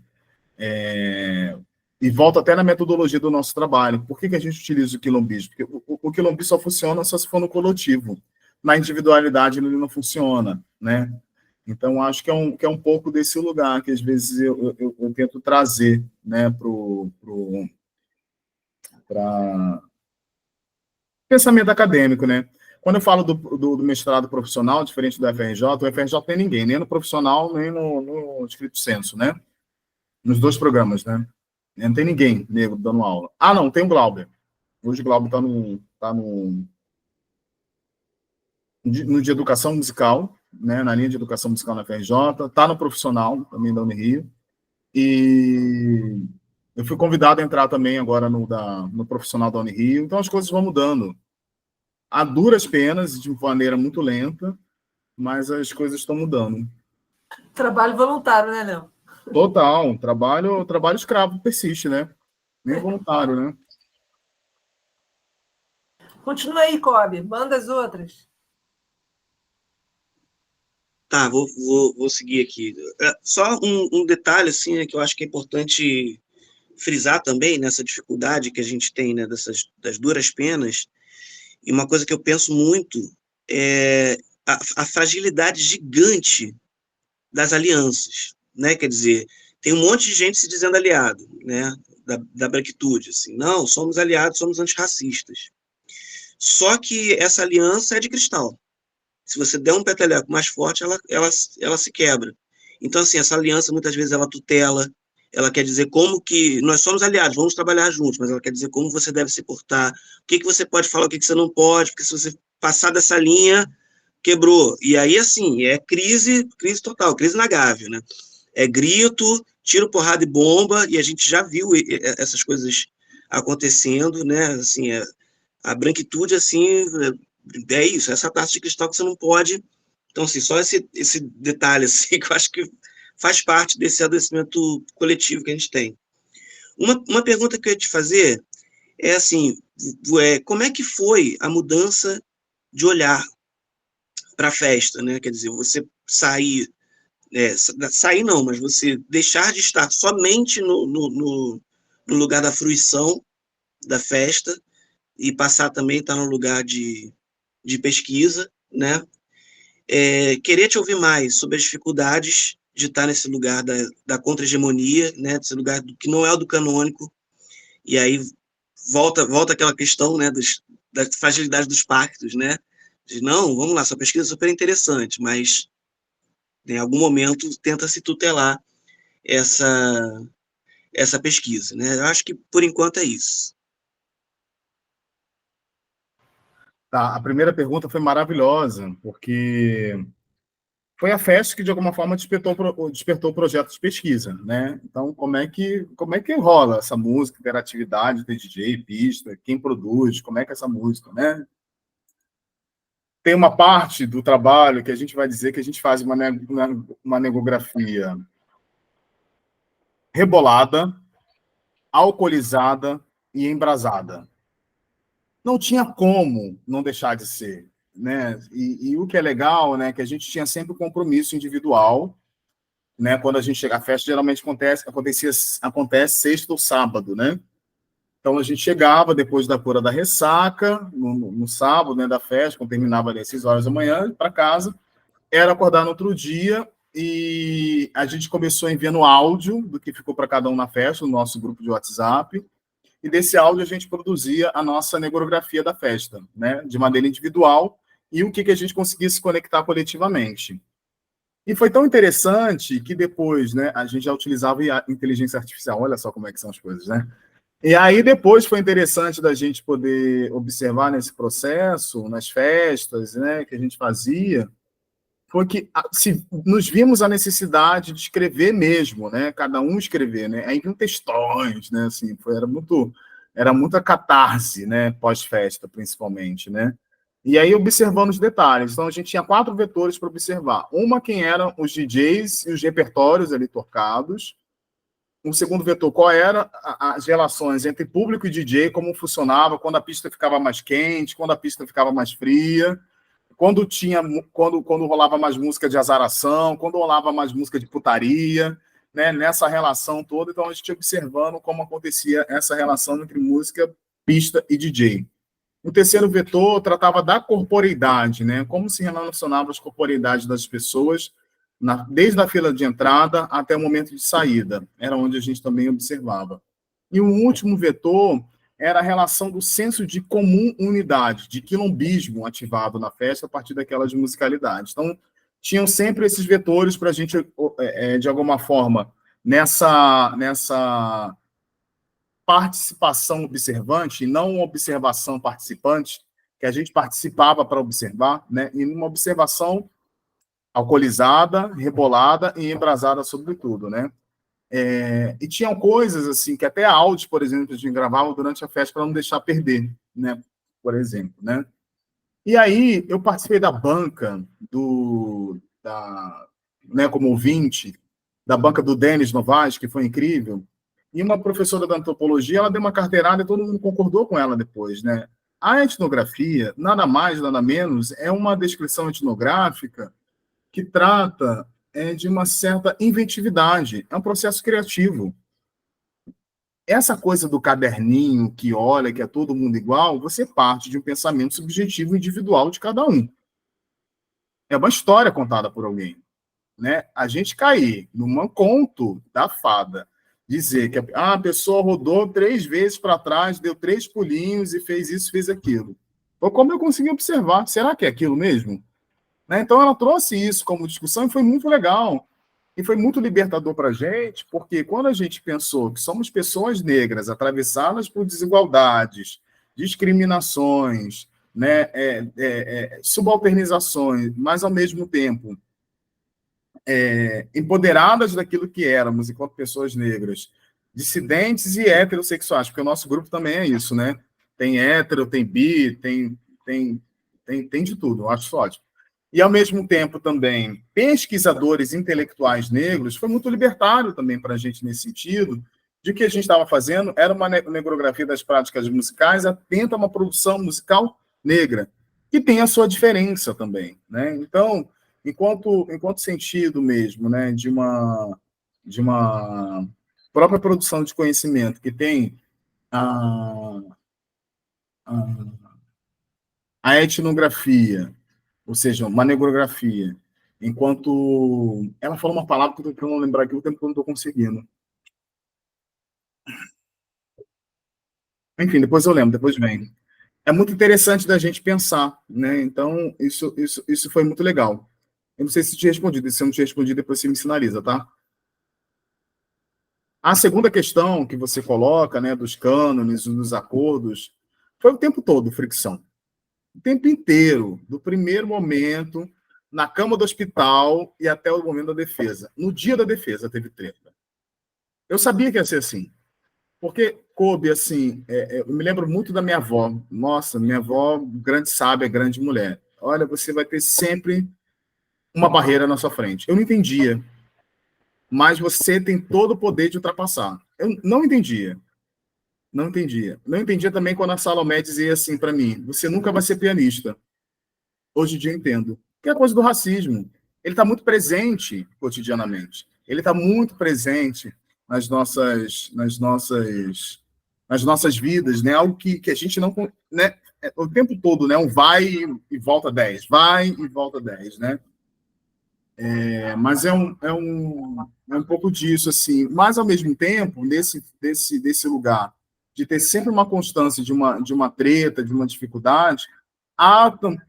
E volta até na metodologia do nosso trabalho. Por que a gente utiliza o quilombismo? Porque o quilombismo só funciona se for no coletivo. Na individualidade ele não funciona, né? Então, acho que é um pouco desse lugar que, às vezes, eu tento trazer, né, para pensamento acadêmico, né? Quando eu falo do mestrado profissional, diferente do FRJ, o FRJ tem ninguém, nem no profissional, nem no estrito sensu, né? Nos dois programas, né? Não tem ninguém negro dando aula. Não, tem o Glauber. Hoje o Glauber está no de educação musical, né, na linha de educação musical na FRJ, está no profissional, também da Unirio, e eu fui convidado a entrar também agora no profissional da Unirio, então as coisas vão mudando. A duras penas, de maneira muito lenta, mas as coisas estão mudando.
Trabalho voluntário, né, Léo?
Total, trabalho escravo persiste, né? Nem voluntário, né?
Continua aí, Kobe, manda as outras.
Tá, vou seguir aqui. Só um detalhe, assim, né, que eu acho que é importante frisar também nessa dificuldade que a gente tem, né, das duras penas, e uma coisa que eu penso muito é a fragilidade gigante das alianças, né? Quer dizer, tem um monte de gente se dizendo aliado, né, da branquitude, assim, não, somos aliados, somos antirracistas. Só que essa aliança é de cristal. Se você der um peteleco mais forte, ela se quebra. Então, assim, essa aliança, muitas vezes, ela tutela, ela quer dizer como que nós somos aliados, vamos trabalhar juntos, mas ela quer dizer como você deve se portar, o que você pode falar, o que você não pode, porque se você passar dessa linha, quebrou. E aí, assim, é crise total, crise na Gávea, né? É grito, tiro, porrada e bomba, e a gente já viu essas coisas acontecendo, né? Assim, a branquitude, assim, é isso, essa taça de cristal que você não pode. Então, assim, só esse detalhe, assim, que eu acho que faz parte desse adoecimento coletivo que a gente tem. Uma pergunta que eu ia te fazer é assim, como é que foi a mudança de olhar para a festa, né? Quer dizer, você sair não, mas você deixar de estar somente no lugar da fruição da festa e passar também a estar no lugar de pesquisa, né? Queria te ouvir mais sobre as dificuldades de estar nesse lugar da contra-hegemonia, né? Desse lugar que não é o do canônico, e aí volta aquela questão, né, da fragilidade dos pactos, né? De, não, vamos lá, sua pesquisa é super interessante, mas em algum momento tenta se tutelar essa pesquisa, né? Eu acho que por enquanto é isso.
Tá, a primeira pergunta foi maravilhosa, porque foi a FEST que, de alguma forma, despertou o projeto de pesquisa, né? Então, como é que rola essa música, interatividade, tem DJ, pista, quem produz, como é que é essa música, né? Tem uma parte do trabalho que a gente vai dizer que a gente faz uma negografia rebolada, alcoolizada e embrasada. Não tinha como não deixar de ser, né? E o que é legal, né, que a gente tinha sempre um compromisso individual, né? Quando a gente chega, a festa geralmente acontece sexta ou sábado, né? Então a gente chegava depois da cura da ressaca, no sábado, né, da festa, quando terminava ali às 6 horas da manhã, para casa, era acordar no outro dia, e a gente começou enviando áudio do que ficou para cada um na festa, no nosso grupo de WhatsApp, e desse áudio a gente produzia a nossa negrografia da festa, né, de maneira individual, e o que a gente conseguisse conectar coletivamente. E foi tão interessante que depois, né, a gente já utilizava a inteligência artificial, olha só como é que são as coisas, né? E aí depois foi interessante da gente poder observar nesse processo, nas festas, né, que a gente fazia, foi que se nos vimos a necessidade de escrever mesmo, né? Cada um escrever, né? Aí vinham textões, né? Assim, era muita catarse, né? Pós-festa, principalmente, né? E aí observando os detalhes. Então a gente tinha 4 vetores para observar. Uma, quem eram os DJs e os repertórios ali tocados. Um segundo vetor, qual era as relações entre público e DJ, como funcionava, quando a pista ficava mais quente, quando a pista ficava mais fria, quando rolava mais música de azaração, quando rolava mais música de putaria, né? Nessa relação toda. Então a gente ia observando como acontecia essa relação entre música, pista e DJ. O terceiro vetor tratava da corporeidade, né? Como se relacionava as corporeidades das pessoas, desde a fila de entrada até o momento de saída. Era onde a gente também observava. E o último vetor era a relação do senso de comum unidade, de quilombismo ativado na festa a partir daquelas musicalidades. Então, tinham sempre esses vetores para a gente, de alguma forma, nessa participação observante, e não uma observação participante, que a gente participava para observar, né? E uma observação alcoolizada, rebolada e embrasada sobretudo, né? E tinham coisas assim que até áudio, por exemplo, a gente gravava durante a festa para não deixar perder, né? Por exemplo, né? E aí eu participei da banca né, como ouvinte, da banca do Denis Novaes, que foi incrível. E uma professora da antropologia, ela deu uma carteirada e todo mundo concordou com ela depois, né? A etnografia, nada mais, nada menos, é uma descrição etnográfica que trata de uma certa inventividade, é um processo criativo. Essa coisa do caderninho que olha, que é todo mundo igual, você parte de um pensamento subjetivo individual de cada um. É uma história contada por alguém, né? A gente cair num conto da fada, dizer que a pessoa rodou 3 vezes para trás, deu 3 pulinhos e fez isso, fez aquilo. Foi como eu consegui observar. Será que é aquilo mesmo? Né? Então, ela trouxe isso como discussão e foi muito legal. E foi muito libertador para a gente, porque quando a gente pensou que somos pessoas negras atravessadas por desigualdades, discriminações, né, subalternizações, mas, ao mesmo tempo, empoderadas daquilo que éramos enquanto pessoas negras, dissidentes e heterossexuais, porque o nosso grupo também é isso, né? Tem hétero, tem bi, tem de tudo, eu acho isso ótimo. E, ao mesmo tempo, também, pesquisadores intelectuais negros, foi muito libertário também para a gente nesse sentido, de que a gente estava fazendo era uma negrografia das práticas musicais atenta a uma produção musical negra, que tem a sua diferença também, né? Então, enquanto sentido mesmo, né, de uma própria produção de conhecimento que tem a, a, a etnografia, ou seja, uma negrografia, enquanto ela falou uma palavra que eu estou tentando lembrar aqui, o tempo que eu não estou conseguindo. Enfim, depois eu lembro, depois vem. É muito interessante da gente pensar, né? Então, isso foi muito legal. Eu não sei se te respondi, se eu não te respondi, depois você me sinaliza, tá? A segunda questão que você coloca, né, dos cânones, dos acordos, foi o tempo todo fricção. O tempo inteiro, do primeiro momento, na cama do hospital e até o momento da defesa. No dia da defesa teve treta. Eu sabia que ia ser assim. Porque coube, assim, eu me lembro muito da minha avó. Nossa, minha avó, grande sábia, grande mulher. Olha, você vai ter sempre uma barreira na sua frente. Eu não entendia, mas você tem todo o poder de ultrapassar. Eu não entendia, não entendia. Não entendia também quando a Salomé dizia assim para mim, você nunca vai ser pianista. Hoje em dia eu entendo. Que é a coisa do racismo. Ele está muito presente cotidianamente. Ele está muito presente nas nossas vidas, né? Algo que a gente não, né? O tempo todo, né? Um vai e volta 10, vai e volta 10, né? Mas é um pouco disso, assim. Mas, ao mesmo tempo, desse lugar, de ter sempre uma constância de uma treta, de uma dificuldade,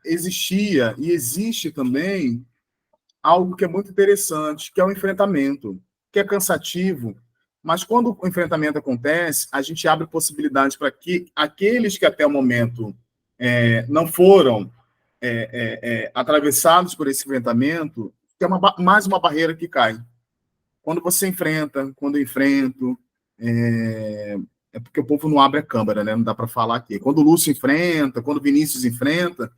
existia e existe também algo que é muito interessante, que é o enfrentamento, que é cansativo, mas quando o enfrentamento acontece, a gente abre possibilidades para que aqueles que até o momento não foram atravessados por esse enfrentamento, que é mais uma barreira que cai. Quando você enfrenta, quando eu enfrento, porque o povo não abre a câmera, né? Não dá para falar aqui. Quando o Lúcio enfrenta, quando o Vinícius enfrenta,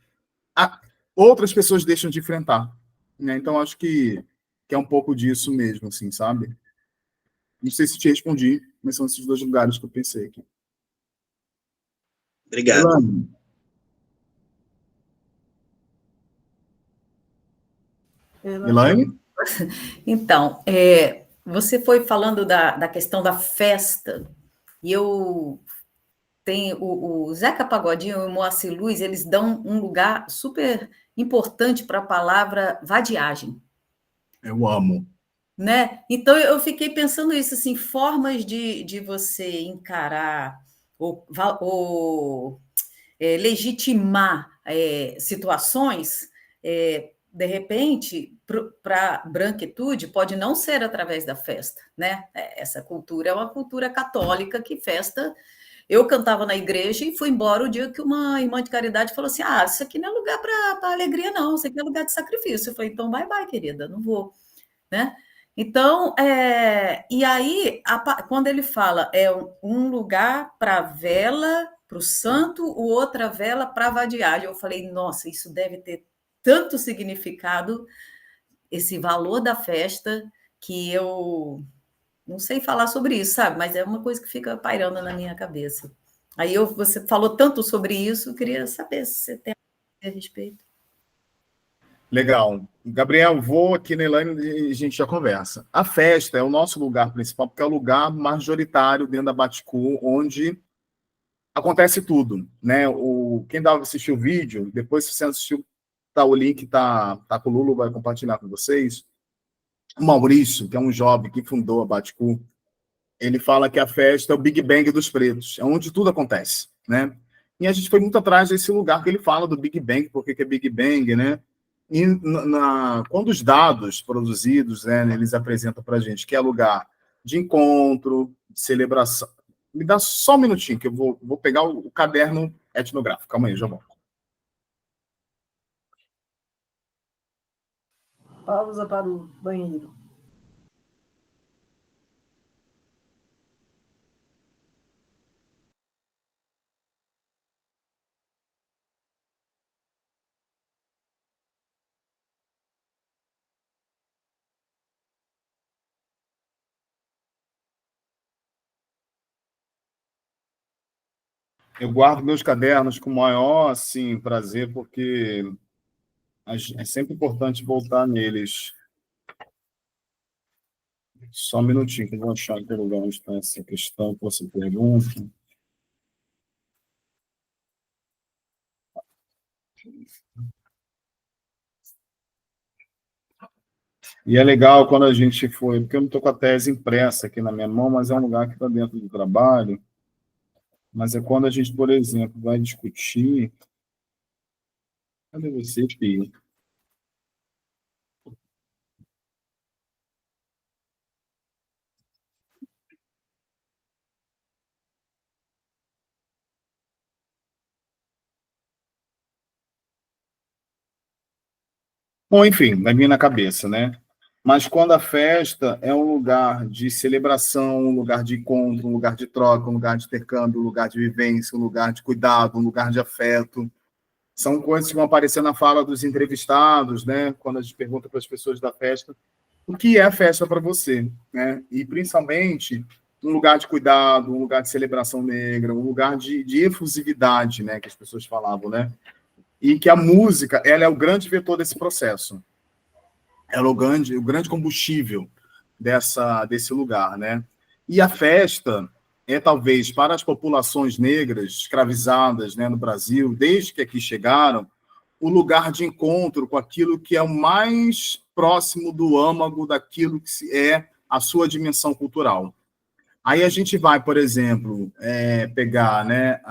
outras pessoas deixam de enfrentar, né? Então, acho que é um pouco disso mesmo, assim, sabe? Não sei se te respondi, mas são esses dois lugares que eu pensei aqui.
Obrigado.
Elaine. Elaine?
Então, você foi falando da questão da festa, e eu tenho o Zeca Pagodinho e o Moacir Luz, eles dão um lugar super importante para a palavra vadiagem,
Eu amo.
né? Então, eu fiquei pensando isso, assim, formas de você encarar ou legitimar situações, de repente, para a branquitude, pode não ser através da festa, né? Essa cultura é uma cultura católica que festa. Eu cantava na igreja e fui embora o dia que uma irmã de caridade falou assim: ah, isso aqui não é lugar para alegria, não, isso aqui é lugar de sacrifício. Eu falei, então bye bye, querida, não vou, né? Então, e aí, quando ele fala um lugar para vela, para o santo, o outra vela para a vadiagem, eu falei, nossa, isso deve ter tanto significado, esse valor da festa, que eu não sei falar sobre isso, sabe? Mas é uma coisa que fica pairando na minha cabeça. Aí você falou tanto sobre isso, eu queria saber se você tem a respeito.
Legal. Gabriel, vou aqui na Elaine e a gente já conversa. A festa é o nosso lugar principal, porque é o lugar majoritário dentro da Baticu, onde acontece tudo, né? Quem dá assistir o vídeo, depois se você assistiu, tá o link, tá com o Lulu, vai compartilhar com vocês. O Maurício, que é um jovem que fundou a Baticu, ele fala que a festa é o Big Bang dos pretos, é onde tudo acontece, né? E a gente foi muito atrás desse lugar que ele fala do Big Bang, porque que é Big Bang, né? E quando os dados produzidos, né, eles apresentam para a gente que é lugar de encontro, de celebração. Me dá só um minutinho, que eu vou pegar o caderno etnográfico. Calma aí, já volto.
Pausa para o banheiro.
Eu guardo meus cadernos com o maior, assim, prazer, porque é sempre importante voltar neles. Só um minutinho, que eu vou achar aqui o lugar onde está essa questão que você pergunta. E é legal quando a gente foi, porque eu não estou com a tese impressa aqui na minha mão, mas é um lugar que está dentro do trabalho. Mas é quando a gente, por exemplo, vai discutir. Cadê você, filho? Bom, enfim, vai vir na cabeça, né? Mas quando a festa é um lugar de celebração, um lugar de encontro, um lugar de troca, um lugar de intercâmbio, um lugar de vivência, um lugar de cuidado, um lugar de afeto, são coisas que vão aparecer na fala dos entrevistados, né? Quando a gente pergunta para as pessoas da festa o que é a festa para você, né? E principalmente um lugar de cuidado, um lugar de celebração negra, um lugar de efusividade, né? Que as pessoas falavam, né? E que a música, ela é o grande vetor desse processo. Ela é o grande combustível desse lugar, né? E a festa é, talvez, para as populações negras escravizadas, né, no Brasil, desde que aqui chegaram, o lugar de encontro com aquilo que é o mais próximo do âmago daquilo que é a sua dimensão cultural. Aí a gente vai, por exemplo, pegar, né,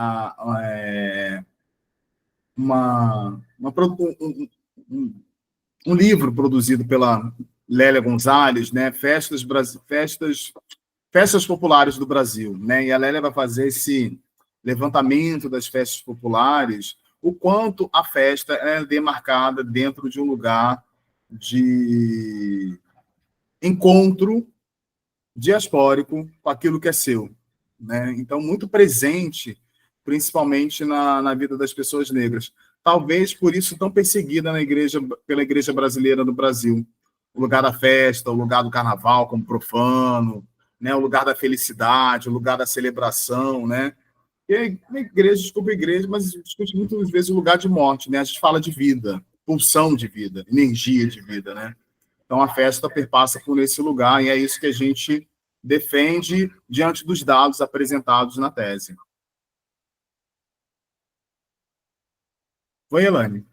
um livro produzido pela Lélia Gonzalez, né, Festas Populares do Brasil, né, e a Lélia vai fazer esse levantamento das festas populares, o quanto a festa é demarcada dentro de um lugar de encontro diaspórico com aquilo que é seu, né? Então, muito presente, principalmente na vida das pessoas negras. Talvez por isso tão perseguida pela igreja brasileira no Brasil. O lugar da festa, o lugar do carnaval como profano, né? O lugar da felicidade, o lugar da celebração, né? E a igreja, desculpa a igreja, mas discute muitas vezes o lugar de morte, né? A gente fala de vida, pulsão de vida, energia de vida, né? Então, a festa perpassa por esse lugar, e é isso que a gente defende diante dos dados apresentados na tese. Oi, Elane.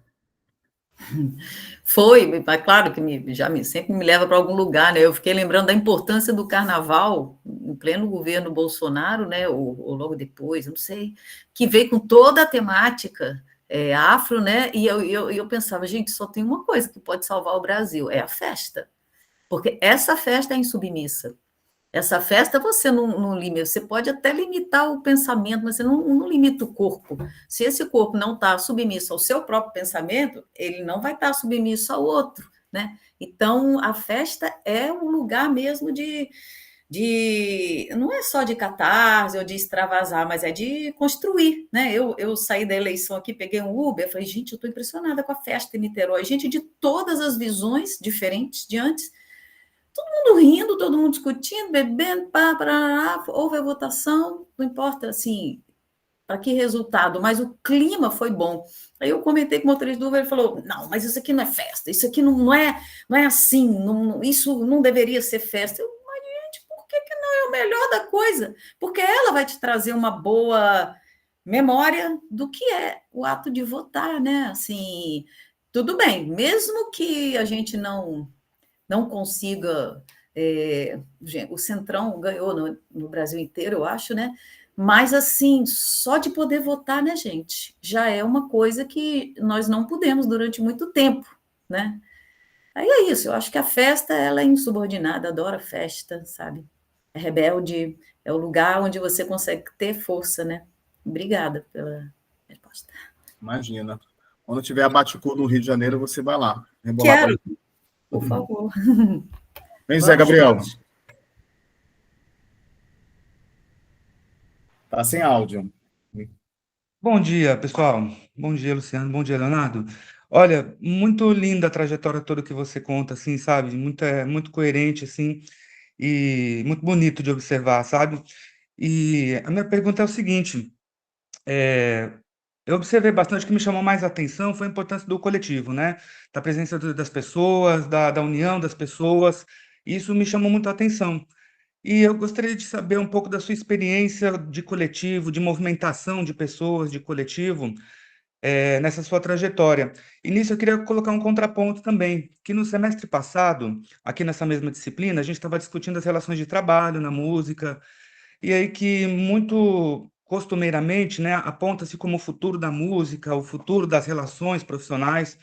Foi, mas claro que sempre me leva para algum lugar, né? Eu fiquei lembrando da importância do carnaval em pleno governo Bolsonaro, né? Ou logo depois, não sei, que veio com toda a temática afro, né? E eu pensava, gente, só tem uma coisa que pode salvar o Brasil, é a festa. Porque essa festa é insubmissa. Essa festa você não limita, você pode até limitar o pensamento, mas você não limita o corpo. Se esse corpo não está submisso ao seu próprio pensamento, ele não vai estar submisso ao outro, né? Então, a festa é um lugar mesmo não é só de catarse ou de extravasar, mas é de construir, né? Eu saí da eleição aqui, peguei um Uber, falei, gente, eu estou impressionada com a festa em Niterói, gente de todas as visões diferentes de antes, todo mundo rindo, todo mundo discutindo, bebendo, houve a votação, não importa, assim, para que resultado, mas o clima foi bom. Aí eu comentei com o motorista do Uber, ele falou, não, mas isso aqui não é festa, isso aqui não é assim, isso não deveria ser festa. Mas, gente, por que não é o melhor da coisa? Porque ela vai te trazer uma boa memória do que é o ato de votar, né? Assim, tudo bem, mesmo que a gente não consiga. O Centrão ganhou no Brasil inteiro, eu acho, né? Mas, assim, só de poder votar, né, gente? Já é uma coisa que nós não pudemos durante muito tempo, né? Aí é isso, eu acho que a festa, ela é insubordinada, adora festa, sabe? É rebelde, é o lugar onde você consegue ter força, né? Obrigada pela resposta.
Imagina. Quando tiver a Bate-Cu no Rio de Janeiro, você vai lá.
Quero, por favor.
Vem, Zé Gabriel. Tá sem áudio.
Bom dia, pessoal. Bom dia, Luciano. Bom dia, Leonardo. Olha, muito linda a trajetória toda que você conta, assim, sabe? Muito coerente, assim, e muito bonito de observar, sabe? E a minha pergunta é o seguinte: eu observei bastante, o que me chamou mais a atenção foi a importância do coletivo, né? Da presença das pessoas, da união das pessoas. Isso me chamou muito a atenção. E eu gostaria de saber um pouco da sua experiência de coletivo, de movimentação de pessoas, de coletivo, nessa sua trajetória. E nisso eu queria colocar um contraponto também, que no semestre passado, aqui nessa mesma disciplina, a gente estava discutindo as relações de trabalho na música, e aí que muito costumeiramente, né, aponta-se como o futuro da música, o futuro das relações profissionais,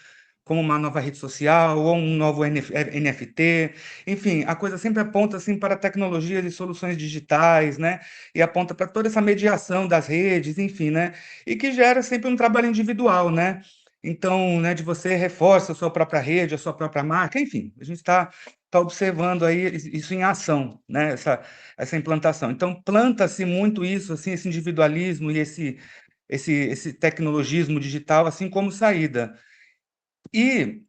como uma nova rede social ou um novo NFT, enfim, a coisa sempre aponta assim para tecnologias e soluções digitais, né, e aponta para toda essa mediação das redes, enfim, né, e que gera sempre um trabalho individual, né. Então, né, de você reforça a sua própria rede, a sua própria marca, enfim, a gente está observando aí isso em ação, né, essa implantação. Então, planta-se muito isso, assim, esse individualismo e esse tecnologismo digital, assim como saída. E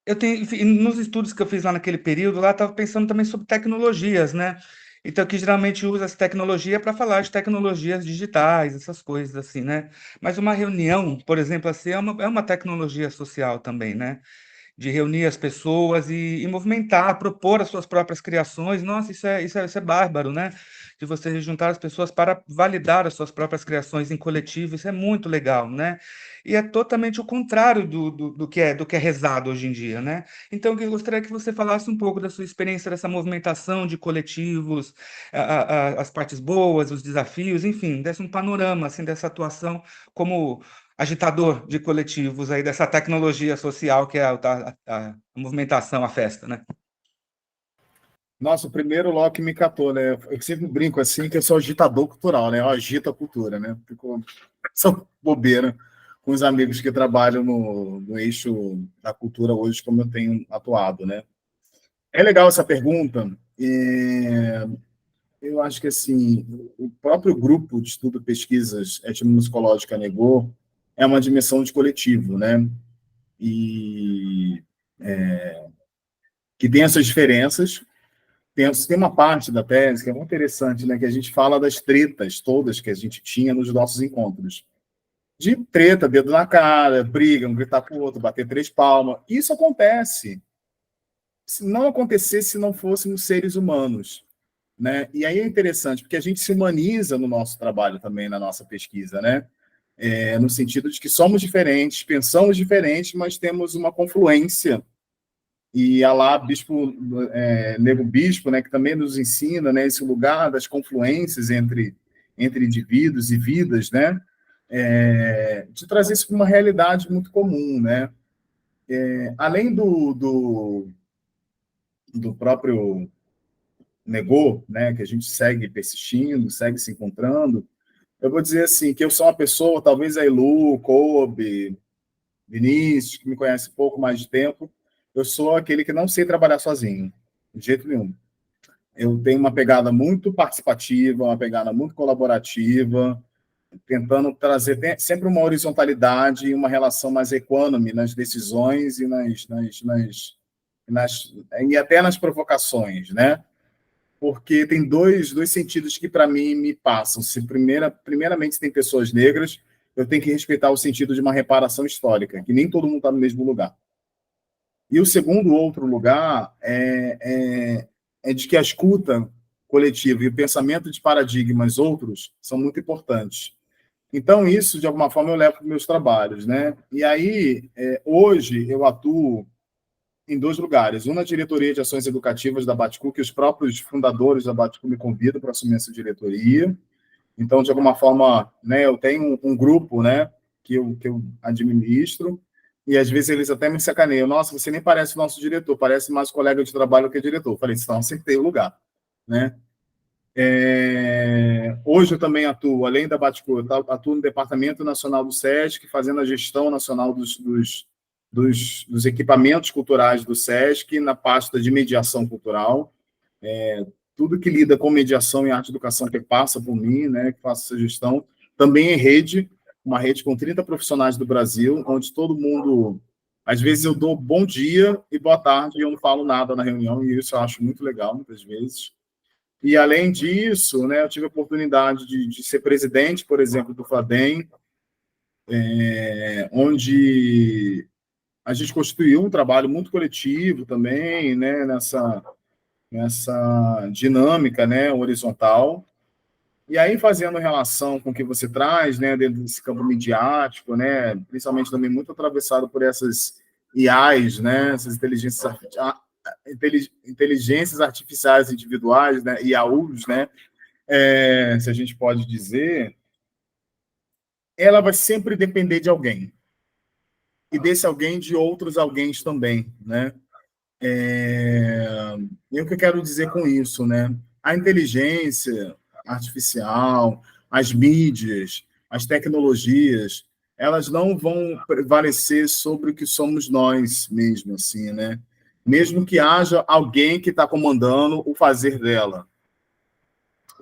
eu tenho, enfim, nos estudos que eu fiz lá naquele período, lá estava pensando também sobre tecnologias, né? Então, que geralmente usa essa tecnologia para falar de tecnologias digitais, essas coisas assim, né? Mas uma reunião, por exemplo, assim, é uma tecnologia social também, né? De reunir as pessoas e movimentar, propor as suas próprias criações. Nossa, isso é bárbaro, né? De você juntar as pessoas para validar as suas próprias criações em coletivo, isso é muito legal, né? E é totalmente o contrário do que é rezado hoje em dia, né? Então, eu gostaria que você falasse um pouco da sua experiência dessa movimentação de coletivos, as partes boas, os desafios, enfim, desse um panorama assim dessa atuação como agitador de coletivos aí dessa tecnologia social que é a movimentação, a festa, né?
Nossa, o primeiro logo que me catou, né? Eu sempre brinco assim que eu sou agitador cultural, né? Eu agito a cultura, né? Fico são bobeira com os amigos que trabalham no eixo da cultura hoje, como eu tenho atuado, né? É legal essa pergunta. Eu acho que assim, o próprio grupo de estudo pesquisas etnomusicológica negou é uma dimensão de coletivo, né? E que tem essas diferenças. Tem uma parte da tese que é muito interessante, né? Que a gente fala das tretas todas que a gente tinha nos nossos encontros. De treta, dedo na cara, briga, um gritar com o outro, bater 3 palmas. Isso acontece. Se não acontecesse se não fôssemos seres humanos, né? E aí é interessante, porque a gente se humaniza no nosso trabalho também, na nossa pesquisa, né? No sentido de que somos diferentes, pensamos diferentes, mas temos uma confluência. E a lá, Nego Bispo, né, que também nos ensina, né, esse lugar das confluências entre indivíduos e vidas, né? De trazer isso para uma realidade muito comum, né? Além do próprio Negou, né, que a gente segue persistindo, segue se encontrando, eu vou dizer assim, que eu sou uma pessoa, talvez a Elu, Kobe, Vinícius, que me conhece um pouco mais de tempo, eu sou aquele que não sei trabalhar sozinho, de jeito nenhum. Eu tenho uma pegada muito participativa, uma pegada muito colaborativa, tentando trazer sempre uma horizontalidade e uma relação mais equânime nas decisões e e até nas provocações, né? Porque tem dois sentidos que, para mim, me passam. Primeiramente, se tem pessoas negras, eu tenho que respeitar o sentido de uma reparação histórica, que nem todo mundo está no mesmo lugar. E o segundo outro lugar é de que a escuta coletiva e o pensamento de paradigmas outros são muito importantes. Então, isso, de alguma forma, eu levo para os meus trabalhos, né? E aí, hoje, eu atuo em 2 lugares. Um na diretoria de ações educativas da Baticu, que os próprios fundadores da Baticu me convidam para assumir essa diretoria. Então, de alguma forma, né, eu tenho um grupo, né, que eu administro, e às vezes eles até me sacaneiam. Nossa, você nem parece o nosso diretor, parece mais colega de trabalho que diretor. Eu falei, então, acertei o lugar, né? Hoje eu também atuo, além da Baticu, eu atuo no Departamento Nacional do SESC, fazendo a gestão nacional dos equipamentos culturais do SESC, na pasta de mediação cultural. Tudo que lida com mediação e arte e educação que passa por mim, né, que faço essa gestão. Também em rede, uma rede com 30 profissionais do Brasil, onde todo mundo... Às vezes eu dou bom dia e boa tarde e eu não falo nada na reunião, e isso eu acho muito legal, muitas vezes. E, além disso, né, eu tive a oportunidade de ser presidente, por exemplo, do FADEM, onde a gente construiu um trabalho muito coletivo também, né, nessa dinâmica, né, horizontal. E aí, fazendo relação com o que você traz, né, dentro desse campo midiático, né, principalmente também muito atravessado por essas IAs, né, essas inteligências artificiais individuais, né, IAUs, né, se a gente pode dizer, ela vai sempre depender de alguém. E desse alguém de outros alguém também, né? E o que eu quero dizer com isso, né? A inteligência artificial, as mídias, as tecnologias, elas não vão prevalecer sobre o que somos nós mesmo, assim, né? Mesmo que haja alguém que está comandando o fazer dela.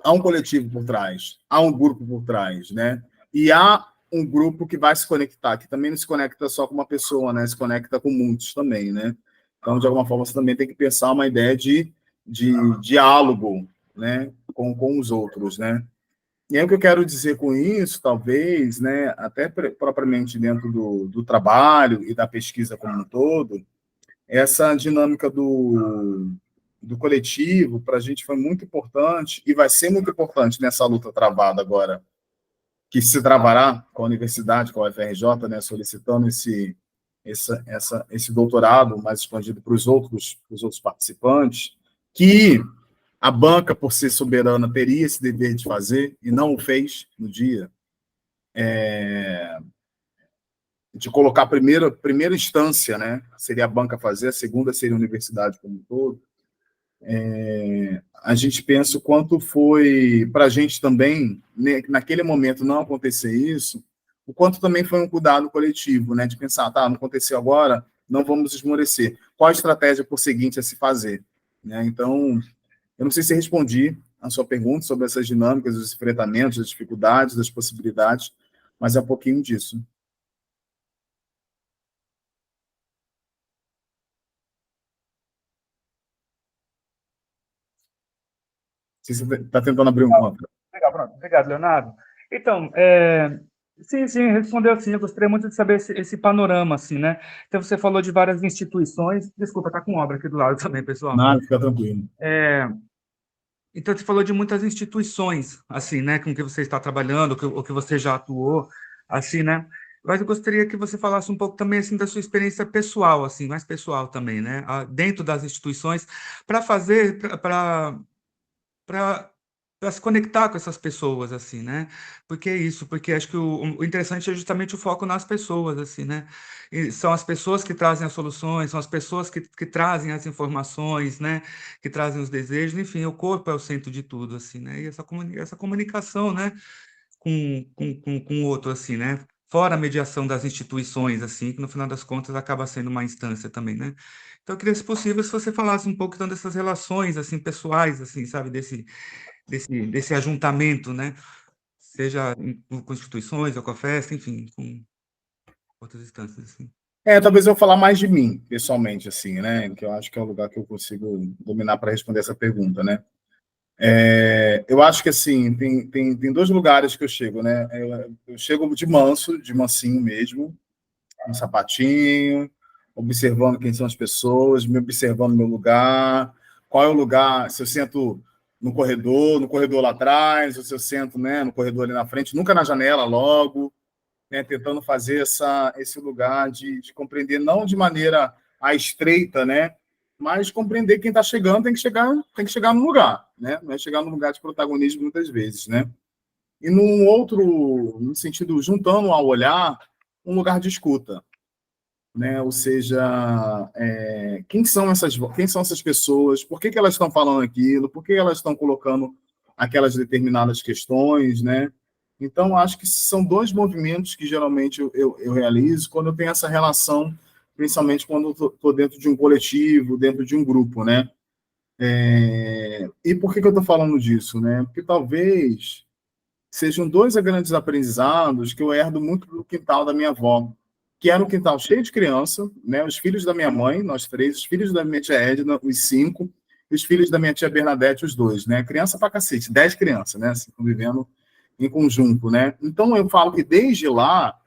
Há um coletivo por trás, há um grupo por trás, né? E há um grupo que vai se conectar, que também não se conecta só com uma pessoa, né? Se conecta com muitos também, né? Então, de alguma forma, você também tem que pensar uma ideia de diálogo, né? Com os outros, né? E aí, o que eu quero dizer com isso, talvez, né? Até propriamente dentro do trabalho e da pesquisa como um todo, essa dinâmica do coletivo, para a gente foi muito importante e vai ser muito importante nessa luta travada agora, que se travará com a universidade, com a UFRJ, né, solicitando esse doutorado mais expandido para os outros participantes, que a banca, por ser soberana, teria esse dever de fazer e não o fez no dia, de colocar a primeira instância, né, seria a banca fazer, a segunda seria a universidade como um todo. A gente pensa o quanto foi para a gente também, né, naquele momento não acontecer isso, o quanto também foi um cuidado coletivo, né, de pensar, tá, não aconteceu agora, não vamos esmorecer. Qual a estratégia por seguinte a se fazer? Né? Então, eu não sei se respondi a sua pergunta sobre essas dinâmicas, os enfrentamentos, as dificuldades, as possibilidades, mas é um pouquinho disso. Se você está tentando abrir um conta.
Legal, pronto. Obrigado, Leonardo. Então, sim, respondeu sim. Eu gostaria muito de saber esse panorama, assim, né? Então, você falou de várias instituições. Desculpa, está com obra aqui do lado também, pessoal.
Nada, fica tranquilo.
Então, você falou de muitas instituições, assim, né? Com que você está trabalhando, o que você já atuou, assim, né? Mas eu gostaria que você falasse um pouco também, assim, da sua experiência pessoal, assim, mais pessoal também, né? Dentro das instituições, para fazer, para se conectar com essas pessoas, assim, né? Porque é isso, porque acho que o interessante é justamente o foco nas pessoas, assim, né? E são as pessoas que trazem as soluções, são as pessoas que trazem as informações, né? Que trazem os desejos, enfim, o corpo é o centro de tudo, assim, né? E essa comunicação, né? Com o outro, assim, né? Fora a mediação das instituições, assim, que no final das contas acaba sendo uma instância também, né? Então, eu queria, se possível, se você falasse um pouco então, dessas relações, assim, pessoais, assim, sabe, desse ajuntamento, né? Seja com instituições, ou com a festa, enfim, com outras instâncias, assim.
Talvez eu falar mais de mim, pessoalmente, assim, né? Que eu acho que é o lugar que eu consigo dominar para responder essa pergunta, né? Eu acho que, assim, tem dois lugares que eu chego, né? Eu chego de mansinho mesmo, um sapatinho, observando quem são as pessoas, me observando no meu lugar, qual é o lugar, se eu sento no corredor lá atrás, ou se eu sento, né, no corredor ali na frente, nunca na janela logo, né, tentando fazer esse lugar de compreender, não de maneira estreita, né, mas compreender quem está chegando tem que chegar no lugar, né, não é chegar no lugar de protagonismo muitas vezes, né. E no sentido, juntando ao olhar, um lugar de escuta, né? Ou seja, quem são essas pessoas, por que elas estão falando aquilo, por que elas estão colocando aquelas determinadas questões, né? Então, acho que são dois movimentos que geralmente eu realizo quando eu tenho essa relação, principalmente quando estou dentro de um coletivo, dentro de um grupo, né? E por que eu estou falando disso, né? Porque talvez sejam dois grandes aprendizados que eu herdo muito do quintal da minha avó, que era um quintal cheio de criança, né? Os filhos da minha mãe, nós três, os filhos da minha tia Edna, os 5, os filhos da minha tia Bernadette, os dois, né? Criança pra cacete, 10 crianças, né? Assim, convivendo em conjunto, né? Então, eu falo que desde lá,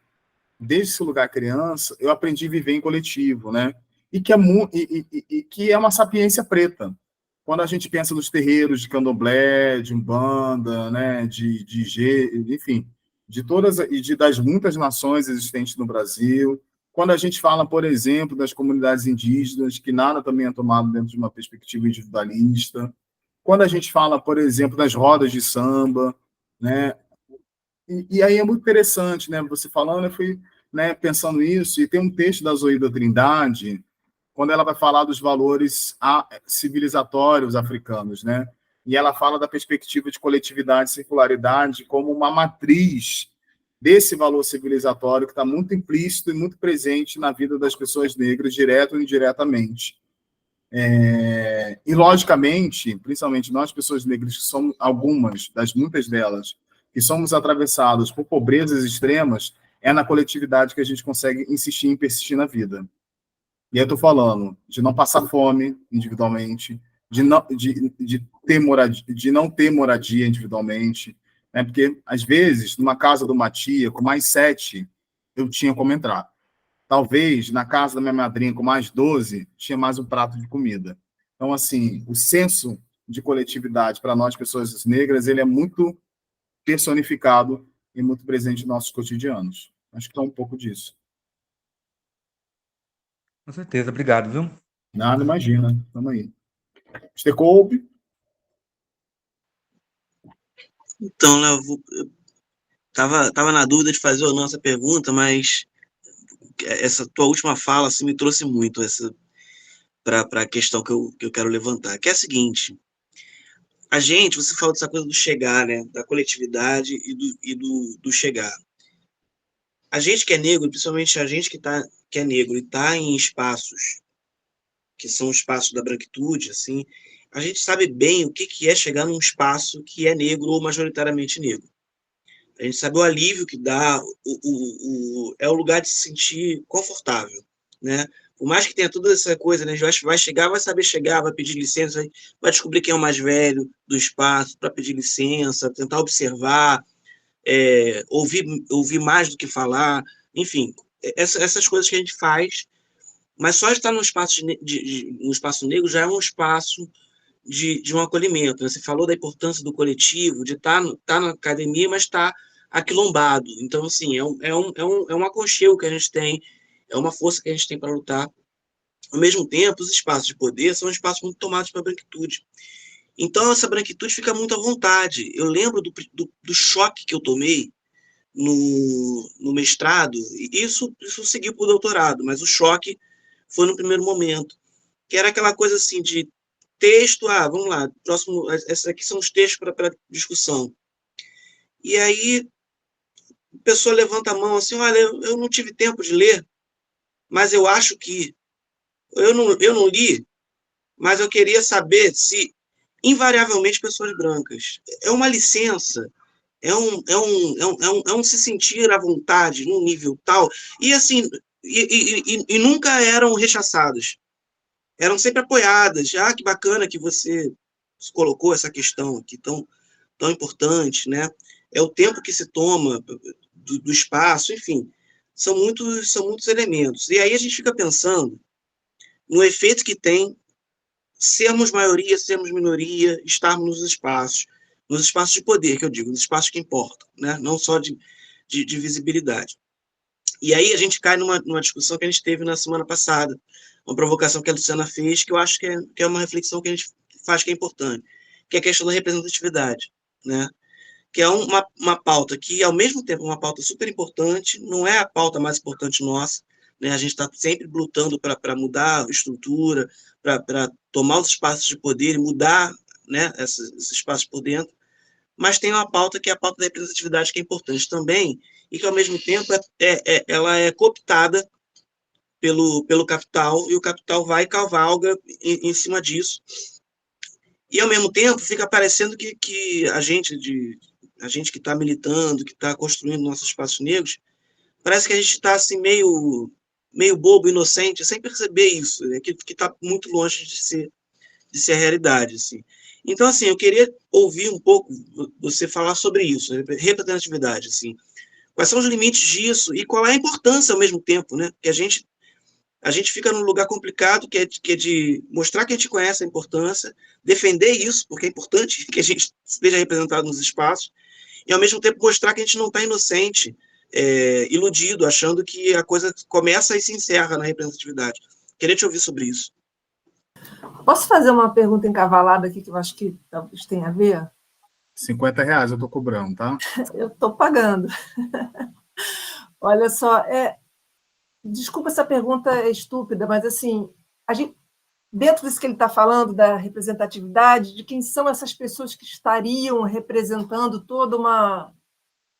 desde esse lugar criança, eu aprendi a viver em coletivo, né? E que é uma sapiência preta. Quando a gente pensa nos terreiros de candomblé, de umbanda, né? Enfim, de todas e das muitas nações existentes no Brasil. Quando a gente fala, por exemplo, das comunidades indígenas, que nada também é tomado dentro de uma perspectiva individualista. Quando a gente fala, por exemplo, das rodas de samba, né? E aí é muito interessante, né? Você falando, eu fui, né, pensando nisso, e tem um texto da Zoida Trindade, quando ela vai falar dos valores civilizatórios africanos, né? E ela fala da perspectiva de coletividade e circularidade como uma matriz desse valor civilizatório que está muito implícito e muito presente na vida das pessoas negras, direto ou indiretamente. E, logicamente, principalmente nós, pessoas negras, que somos algumas, muitas delas, que somos atravessados por pobrezas extremas, é na coletividade que a gente consegue insistir e persistir na vida. E eu estou falando de não passar fome individualmente, de não ter moradia individualmente, né? Porque, às vezes, numa casa de uma tia, com mais 7, eu tinha como entrar. Talvez, na casa da minha madrinha, com mais 12, tinha mais um prato de comida. Então, assim, o senso de coletividade para nós, pessoas negras, ele é muito personificado e muito presente em nossos cotidianos. Acho que é um pouco disso.
Com certeza, obrigado, viu?
Nada, imagina. Tamo aí. Mr. Kolbe?
Então, Léo, eu tava na dúvida de fazer ou não essa pergunta, mas essa tua última fala assim, me trouxe muito para a questão que eu quero levantar, que é a seguinte: você falou dessa coisa do chegar, né, da coletividade e do chegar. A gente que é negro, principalmente a gente que é negro e está em espaços que são espaços da branquitude, assim, a gente sabe bem o que é chegar num espaço que é negro ou majoritariamente negro. A gente sabe o alívio que dá, é o lugar de se sentir confortável, né? Por mais que tenha toda essa coisa, né? A gente vai chegar, vai saber chegar, vai pedir licença, vai descobrir quem é o mais velho do espaço para pedir licença, tentar observar, ouvir mais do que falar, enfim, essas coisas que a gente faz, mas só estar no espaço, no espaço negro já é um espaço de um acolhimento, né? Você falou da importância do coletivo, de estar na academia, mas estar aquilombado. Então, assim, é um aconchego que a gente tem, é uma força que a gente tem para lutar. Ao mesmo tempo, os espaços de poder são espaços muito tomados pela branquitude. Então, essa branquitude fica muito à vontade. Eu lembro do choque que eu tomei no mestrado, e isso seguiu para o doutorado, mas o choque foi no primeiro momento, que era aquela coisa assim de texto, vamos lá, próximo, esses aqui são os textos para discussão. E aí, a pessoa levanta a mão assim, olha, eu não tive tempo de ler, mas eu acho que eu não li, mas eu queria saber se, invariavelmente, pessoas brancas. É uma licença, é um se sentir à vontade num nível tal, e assim, e nunca eram rechaçadas. Eram sempre apoiadas. Que bacana que você colocou essa questão aqui tão importante, né? É o tempo que se toma do espaço, enfim, são muitos elementos. E aí a gente fica pensando no efeito que tem sermos maioria, sermos minoria, estarmos nos espaços de poder, que eu digo, nos espaços que importam, né? Não só de visibilidade. E aí a gente cai numa discussão que a gente teve na semana passada, uma provocação que a Luciana fez, que eu acho que é uma reflexão que a gente faz que é importante, que é a questão da representatividade, né? Que é uma pauta que, ao mesmo tempo, é uma pauta super importante, não é a pauta mais importante nossa, né? A gente está sempre lutando para mudar a estrutura, para tomar os espaços de poder e mudar, né, esses espaços por dentro, mas tem uma pauta que é a pauta da representatividade, que é importante também, e que, ao mesmo tempo, ela é cooptada pelo capital, e o capital vai e cavalga em cima disso. E, ao mesmo tempo, fica parecendo que a gente que está militando, que está construindo nossos espaços negros, parece que a gente está assim, meio bobo, inocente, sem perceber isso, né? Que está muito longe de de ser a realidade, assim. Então, assim, eu queria ouvir um pouco você falar sobre isso, representatividade, assim. Quais são os limites disso e qual é a importância ao mesmo tempo, né? Porque a gente fica num lugar complicado que é de mostrar que a gente conhece a importância, defender isso, porque é importante que a gente esteja representado nos espaços, e ao mesmo tempo mostrar que a gente não está inocente, iludido, achando que a coisa começa e se encerra na representatividade. Queria te ouvir sobre isso.
Posso fazer uma pergunta encavalada aqui que eu acho que talvez tenha a ver?
R$50 eu estou cobrando, tá?
Eu estou pagando. Olha só, desculpa essa pergunta é estúpida, mas assim, dentro disso que ele está falando, da representatividade, de quem são essas pessoas que estariam representando toda uma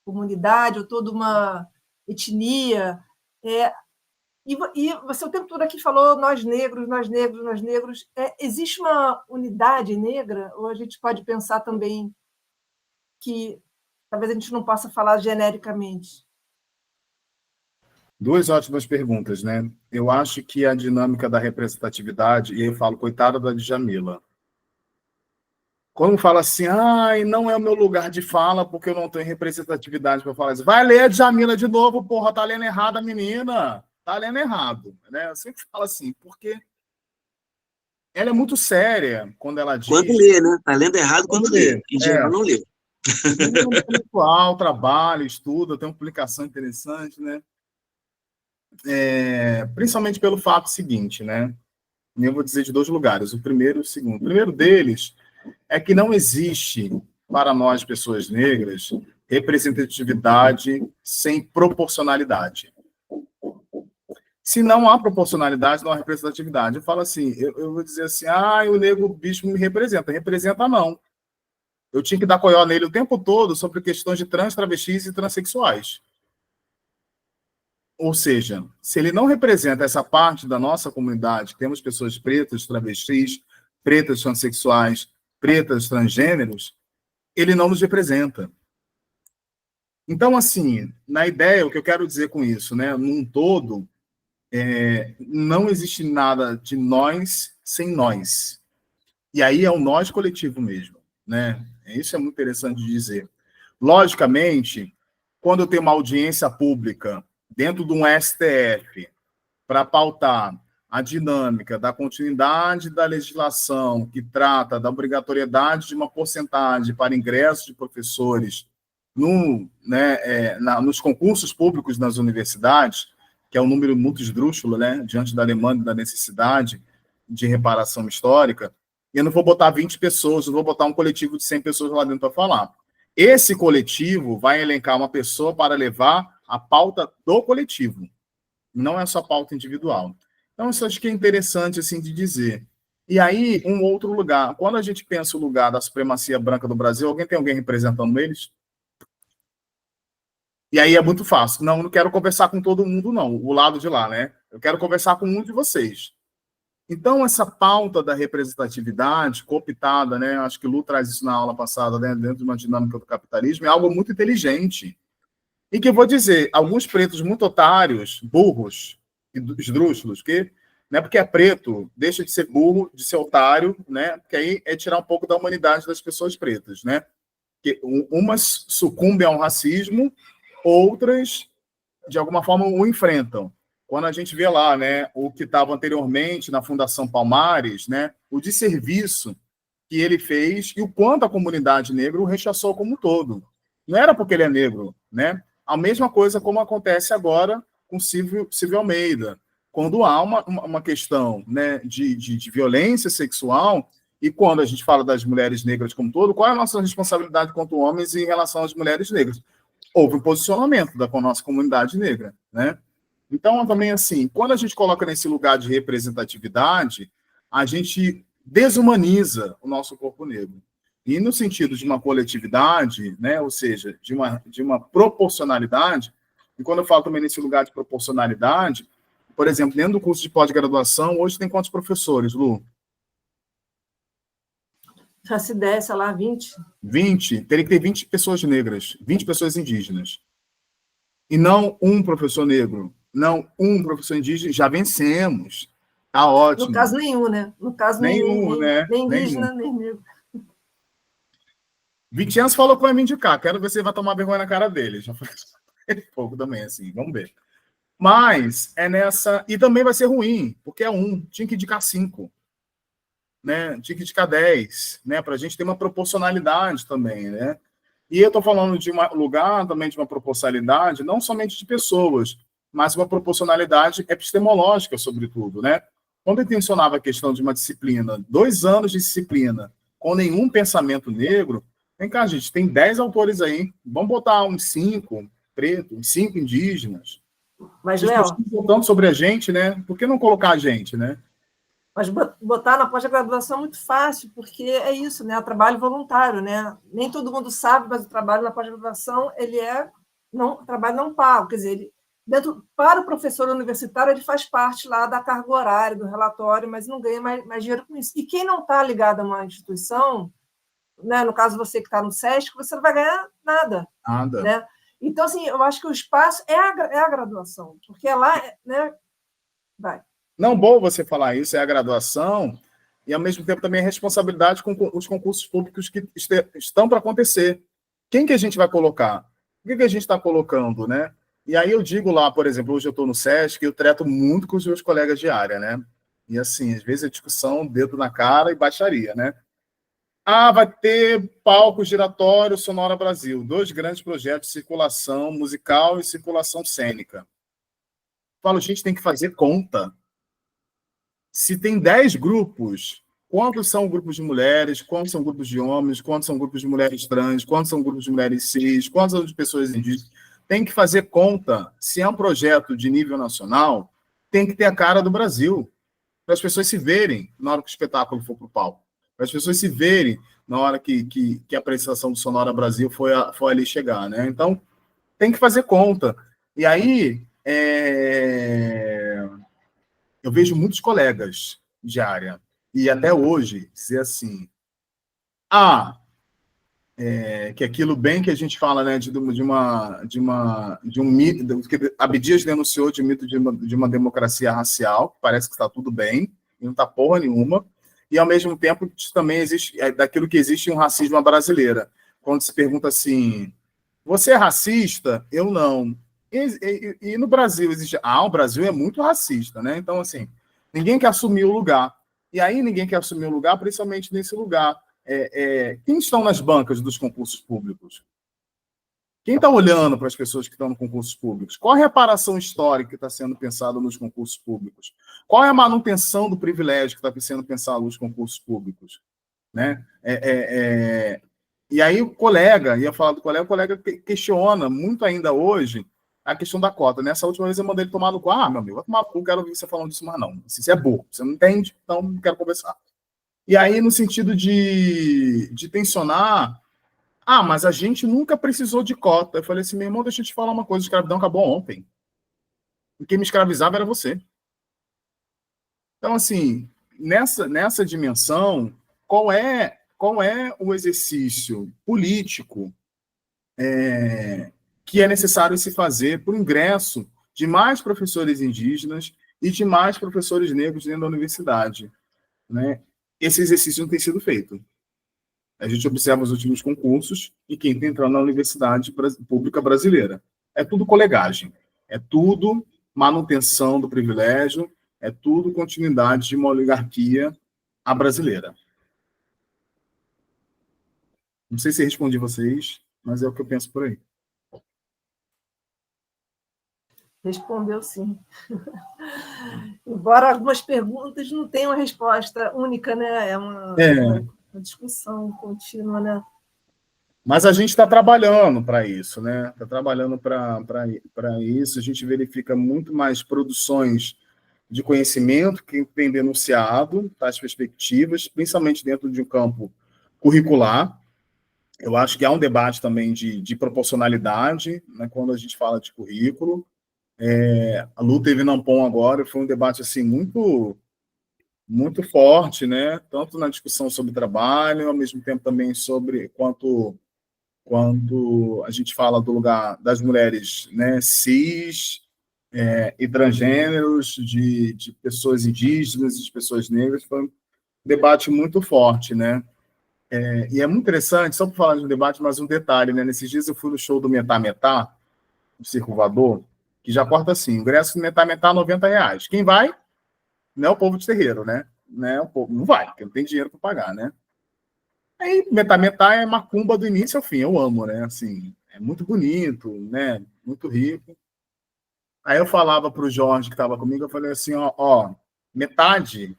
comunidade ou toda uma etnia, e você o tempo todo aqui falou nós negros, nós negros, nós negros. Existe uma unidade negra, ou a gente pode pensar também que talvez a gente não possa falar genericamente?
Duas ótimas perguntas, né? Eu acho que a dinâmica da representatividade, e aí eu falo, coitada da Djamila. Quando fala assim, não é o meu lugar de fala porque eu não tenho representatividade para falar isso. Vai ler a Djamila de novo, porra, tá lendo errado a menina. Tá lendo errado, né? Eu sempre falo assim, porque ela é muito séria quando ela diz...
Quando lê, né? Tá lendo errado quando lê. Em geral, não lê.
Intelectual, trabalho, estuda, tem uma publicação interessante, né? Principalmente pelo fato seguinte, né? Eu vou dizer de dois lugares, o primeiro e o segundo. O primeiro deles é que não existe, para nós, pessoas negras, representatividade sem proporcionalidade. Se não há proporcionalidade, não há representatividade. Eu falo assim, eu vou dizer assim, o negro bicho me representa. Representa não. Eu tinha que dar coió nele o tempo todo sobre questões de trans, travestis e transexuais. Ou seja, se ele não representa essa parte da nossa comunidade, temos pessoas pretas, travestis, pretas, transexuais, pretas, transgêneros, ele não nos representa. Então, assim, na ideia, o que eu quero dizer com isso, né, num todo, não existe nada de nós sem nós. E aí é o nós coletivo mesmo, né? Isso é muito interessante de dizer. Logicamente, quando eu tenho uma audiência pública dentro de um STF para pautar a dinâmica da continuidade da legislação que trata da obrigatoriedade de uma porcentagem para ingresso de professores nos concursos públicos nas universidades, que é um número muito esdrúxulo, né, diante da demanda e da necessidade de reparação histórica, eu não vou botar 20 pessoas, não vou botar um coletivo de 100 pessoas lá dentro para falar. Esse coletivo vai elencar uma pessoa para levar a pauta do coletivo, não é só pauta individual. Então, isso acho que é interessante assim, de dizer. E aí, um outro lugar. Quando a gente pensa o lugar da supremacia branca do Brasil, tem alguém representando eles? E aí é muito fácil. Não quero conversar com todo mundo, não. O lado de lá, né? Eu quero conversar com um de vocês. Então, essa pauta da representatividade cooptada, né? Acho que o Lu traz isso na aula passada, né? Dentro de uma dinâmica do capitalismo, é algo muito inteligente. E que eu vou dizer, alguns pretos muito otários, burros, esdrúxulos, que, né, porque é preto, deixa de ser burro, de ser otário, né? Porque aí é tirar um pouco da humanidade das pessoas pretas, né? Que umas sucumbem ao racismo, outras, de alguma forma, o enfrentam. Quando a gente vê lá, né, o que estava anteriormente na Fundação Palmares, né, o desserviço que ele fez e o quanto a comunidade negra o rechaçou como um todo. Não era porque ele é negro, né? A mesma coisa como acontece agora com Silvio Almeida. Quando há uma questão, né, de violência sexual, e quando a gente fala das mulheres negras como um todo, qual é a nossa responsabilidade quanto homens em relação às mulheres negras? Houve um posicionamento da nossa comunidade negra, né? Então, também, assim, quando a gente coloca nesse lugar de representatividade, a gente desumaniza o nosso corpo negro. E no sentido de uma coletividade, né, ou seja, de uma proporcionalidade, e quando eu falo também nesse lugar de proporcionalidade, por exemplo, dentro do curso de pós-graduação, hoje tem quantos professores, Lu?
Já se desse lá 20.
20, teria que ter 20 pessoas negras, 20 pessoas indígenas. E não um professor negro, não um professor indígena, já vencemos. Tá ótimo.
No caso, nenhum, né? No caso,
Nenhum, né?
Nem indígena, nem negro.
Vitianzo falou que vai me indicar. Quero ver se ele vai tomar vergonha na cara dele. Já foi pouco também, assim. Vamos ver. Mas é nessa... E também vai ser ruim, porque é tinha que indicar 5. Né? Tinha que indicar 10, né? Para a gente ter uma proporcionalidade também, né? E eu estou falando de um lugar também de uma proporcionalidade, não somente de pessoas, mas uma proporcionalidade epistemológica, sobretudo, né? Quando eu mencionava a questão de uma disciplina, 2 anos de disciplina, com nenhum pensamento negro, vem cá, gente, tem 10 autores aí, vamos botar uns 5 pretos, uns 5 indígenas.
Mas, Léo...
Voltando sobre a gente, né? Por que não colocar a gente, né?
Mas botar na pós-graduação é muito fácil, porque é isso, né? É trabalho voluntário, né? Nem todo mundo sabe, mas o trabalho na pós-graduação ele é trabalho não pago, quer dizer, para o professor universitário ele faz parte lá da carga horária, do relatório, mas não ganha mais dinheiro com isso. E quem não está ligado a uma instituição, né? No caso você que está no SESC, você não vai ganhar nada.
Nada.
Né? Então, assim, eu acho que o espaço é a graduação, porque lá, né? Vai.
Não, bom você falar isso, é a graduação, e ao mesmo tempo também a responsabilidade com os concursos públicos que estão para acontecer. Quem que a gente vai colocar? O que a gente está colocando, né? E aí eu digo lá, por exemplo, hoje eu estou no SESC, eu trato muito com os meus colegas de área, né? E assim, às vezes a discussão, dedo na cara e baixaria, né? Vai ter palco giratório Sonora Brasil, 2 grandes projetos de circulação musical e circulação cênica. Falo, gente, tem que fazer conta. Se tem 10 grupos, quantos são grupos de mulheres, quantos são grupos de homens, quantos são grupos de mulheres trans, quantos são grupos de mulheres cis, quantos são de pessoas indígenas? Tem que fazer conta. Se é um projeto de nível nacional, tem que ter a cara do Brasil, para as pessoas se verem na hora que o espetáculo for para o palco, para as pessoas se verem na hora que a apresentação do Sonora Brasil foi ali chegar, né? Então, tem que fazer conta. E aí, eu vejo muitos colegas de área, e até hoje, dizer assim, que aquilo bem que a gente fala, né, de um mito, que Abdias denunciou de mito de uma democracia racial, que parece que está tudo bem, e não está porra nenhuma, e ao mesmo tempo também existe, daquilo que existe um racismo à brasileira, quando se pergunta assim, você é racista? Eu não. E no Brasil existe... o Brasil é muito racista, né? Então, assim, ninguém quer assumir o lugar. E aí ninguém quer assumir o lugar, principalmente nesse lugar. Quem estão nas bancas dos concursos públicos? Quem está olhando para as pessoas que estão nos concursos públicos? Qual a reparação histórica que está sendo pensada nos concursos públicos? Qual é a manutenção do privilégio que está sendo pensado nos concursos públicos? Né? E aí o colega, ia falar do colega, o colega questiona muito ainda hoje a questão da cota. Nessa última vez eu mandei ele tomar no cu. Meu amigo, vai tomar no cu, não quero ouvir você falando disso mais não. Você é burro, você não entende, então não quero conversar. E aí, no sentido de tensionar, mas a gente nunca precisou de cota. Eu falei assim, meu irmão, deixa eu te falar uma coisa, a escravidão acabou ontem. E quem me escravizava era você. Então, assim, nessa dimensão, qual é o exercício político que é necessário se fazer para o ingresso de mais professores indígenas e de mais professores negros dentro da universidade, né? Esse exercício não tem sido feito. A gente observa os últimos concursos e quem está entrando na universidade pública brasileira. É tudo colegagem, é tudo manutenção do privilégio, é tudo continuidade de uma oligarquia à brasileira. Não sei se respondi vocês, mas é o que eu penso por aí.
Respondeu sim. Embora algumas perguntas não tenham uma resposta única, né? É uma discussão contínua, né?
Mas a gente está trabalhando para isso, né? Está trabalhando para isso. A gente verifica muito mais produções de conhecimento que tem denunciado as perspectivas, principalmente dentro de um campo curricular. Eu acho que há um debate também de proporcionalidade, né, quando a gente fala de currículo. A Lu teve na Ampom agora, foi um debate assim, muito, muito forte, né? Tanto na discussão sobre trabalho, ao mesmo tempo também sobre quanto a gente fala do lugar das mulheres, né, cis, e transgêneros, de pessoas indígenas, de pessoas negras. Foi um debate muito forte, né? E é muito interessante, só para falar de um debate, mas um detalhe, né? Nesses dias eu fui no show do Metá Metá, do Circo Voador, que já corta assim, ingresso do Metá Metá, R$90. Quem vai? Não é o povo de terreiro, né? O povo não vai, porque não tem dinheiro para pagar, né? Aí, Metá Metá é macumba do início ao fim, eu amo, né? Assim, é muito bonito, né? Muito rico. Aí eu falava para o Jorge, que estava comigo, eu falei assim, ó, metade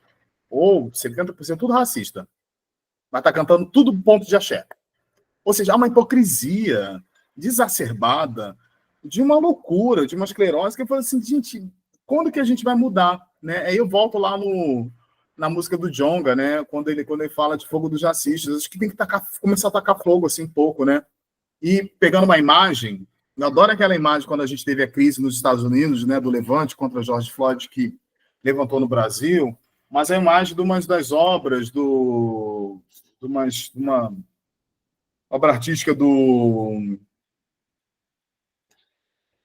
ou 70% tudo racista. Mas tá cantando tudo ponto de axé. Ou seja, há uma hipocrisia exacerbada de uma loucura, de uma esclerose, que eu falei assim, gente, quando que a gente vai mudar? Né? Aí eu volto lá na música do Djonga, né? Quando ele fala de fogo dos racistas, acho que tem que começar a tacar fogo assim um pouco, né? E pegando uma imagem, eu adoro aquela imagem quando a gente teve a crise nos Estados Unidos, né, do Levante contra George Floyd, que levantou no Brasil, mas a imagem de uma das obras de uma obra artística do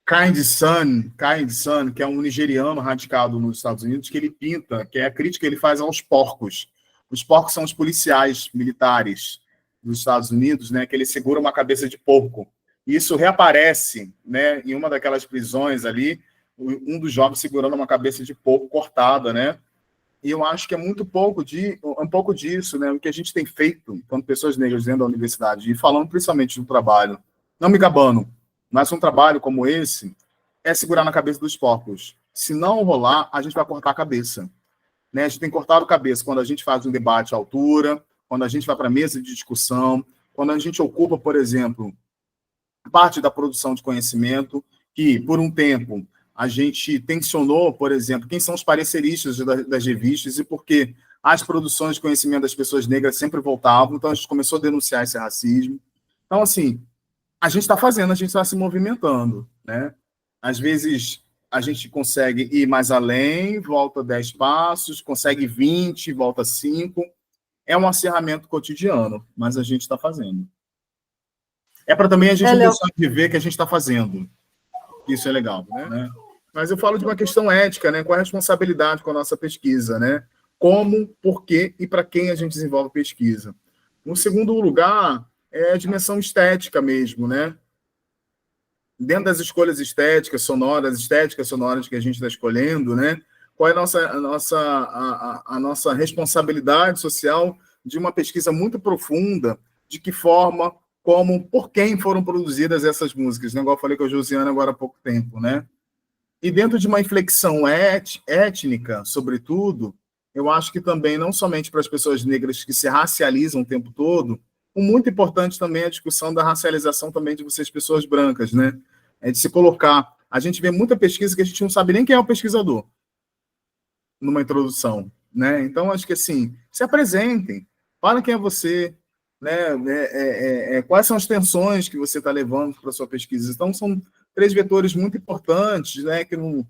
Kind Sun, que é um nigeriano radicado nos Estados Unidos, que ele pinta, que é a crítica que ele faz aos porcos. Os porcos são os policiais militares dos Estados Unidos, né, que ele segura uma cabeça de porco. E isso reaparece, né, em uma daquelas prisões ali, um dos jovens segurando uma cabeça de porco cortada, né? E eu acho que é um pouco disso, né, o que a gente tem feito quando pessoas negras dentro da universidade, e falando principalmente do trabalho, não me gabando, mas um trabalho como esse é segurar na cabeça dos porcos. Se não rolar, a gente vai cortar a cabeça. Né? A gente tem cortado a cabeça quando a gente faz um debate à altura, quando a gente vai para a mesa de discussão, quando a gente ocupa, por exemplo, parte da produção de conhecimento, que, por um tempo, a gente tensionou, por exemplo, quem são os pareceristas das revistas e por que as produções de conhecimento das pessoas negras sempre voltavam. Então, a gente começou a denunciar esse racismo. Então, assim, a gente está fazendo, a gente está se movimentando, né? Às vezes, a gente consegue ir mais além, volta 10 passos, consegue 20, volta 5. É um acerramento cotidiano, mas a gente está fazendo. É para também a gente não deixar de ver que a gente está fazendo. Isso é legal, né? Mas eu falo de uma questão ética, né? Qual a responsabilidade com a nossa pesquisa, né? Como, por quê e para quem a gente desenvolve pesquisa. No segundo lugar, é a dimensão estética mesmo, né? Dentro das escolhas estéticas sonoras que a gente está escolhendo, né? Qual é a nossa responsabilidade social de uma pesquisa muito profunda, de que forma, como, por quem foram produzidas essas músicas, né? Igual eu falei com a Josiana agora há pouco tempo, né? E dentro de uma inflexão étnica, sobretudo, eu acho que também, não somente para as pessoas negras que se racializam o tempo todo, o muito importante também é a discussão da racialização também de vocês, pessoas brancas, né? É de se colocar. A gente vê muita pesquisa que a gente não sabe nem quem é o pesquisador numa introdução, né? Então, acho que, assim, se apresentem, falem quem é você, né? Quais são as tensões que você está levando para a sua pesquisa. Então, são 3 vetores muito importantes, né? Que no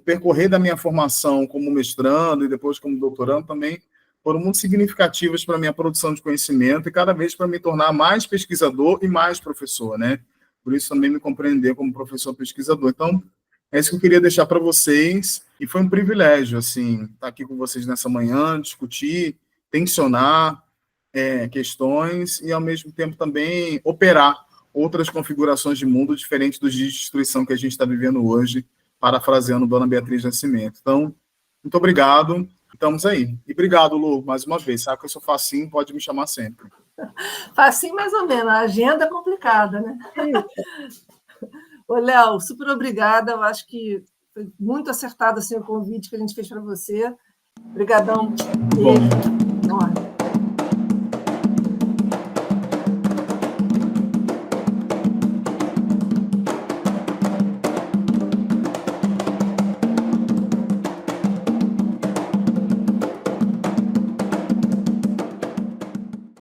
percorrer da minha formação como mestrando e depois como doutorando também foram muito significativas para a minha produção de conhecimento e cada vez para me tornar mais pesquisador e mais professor, né? Por isso também me compreender como professor pesquisador. Então, é isso que eu queria deixar para vocês e foi um privilégio, assim, estar aqui com vocês nessa manhã, discutir, tensionar questões e, ao mesmo tempo, também operar outras configurações de mundo diferentes dos dias de destruição que a gente está vivendo hoje, parafraseando Dona Beatriz Nascimento. Então, muito obrigado. Estamos aí. E obrigado, Lu, mais uma vez. Sabe que eu sou facinho, pode me chamar sempre.
Facinho, mais ou menos. A agenda é complicada, né? Ô, Léo, super obrigada. Eu acho que foi muito acertado assim, o convite que a gente fez para você. Obrigadão. Beijo.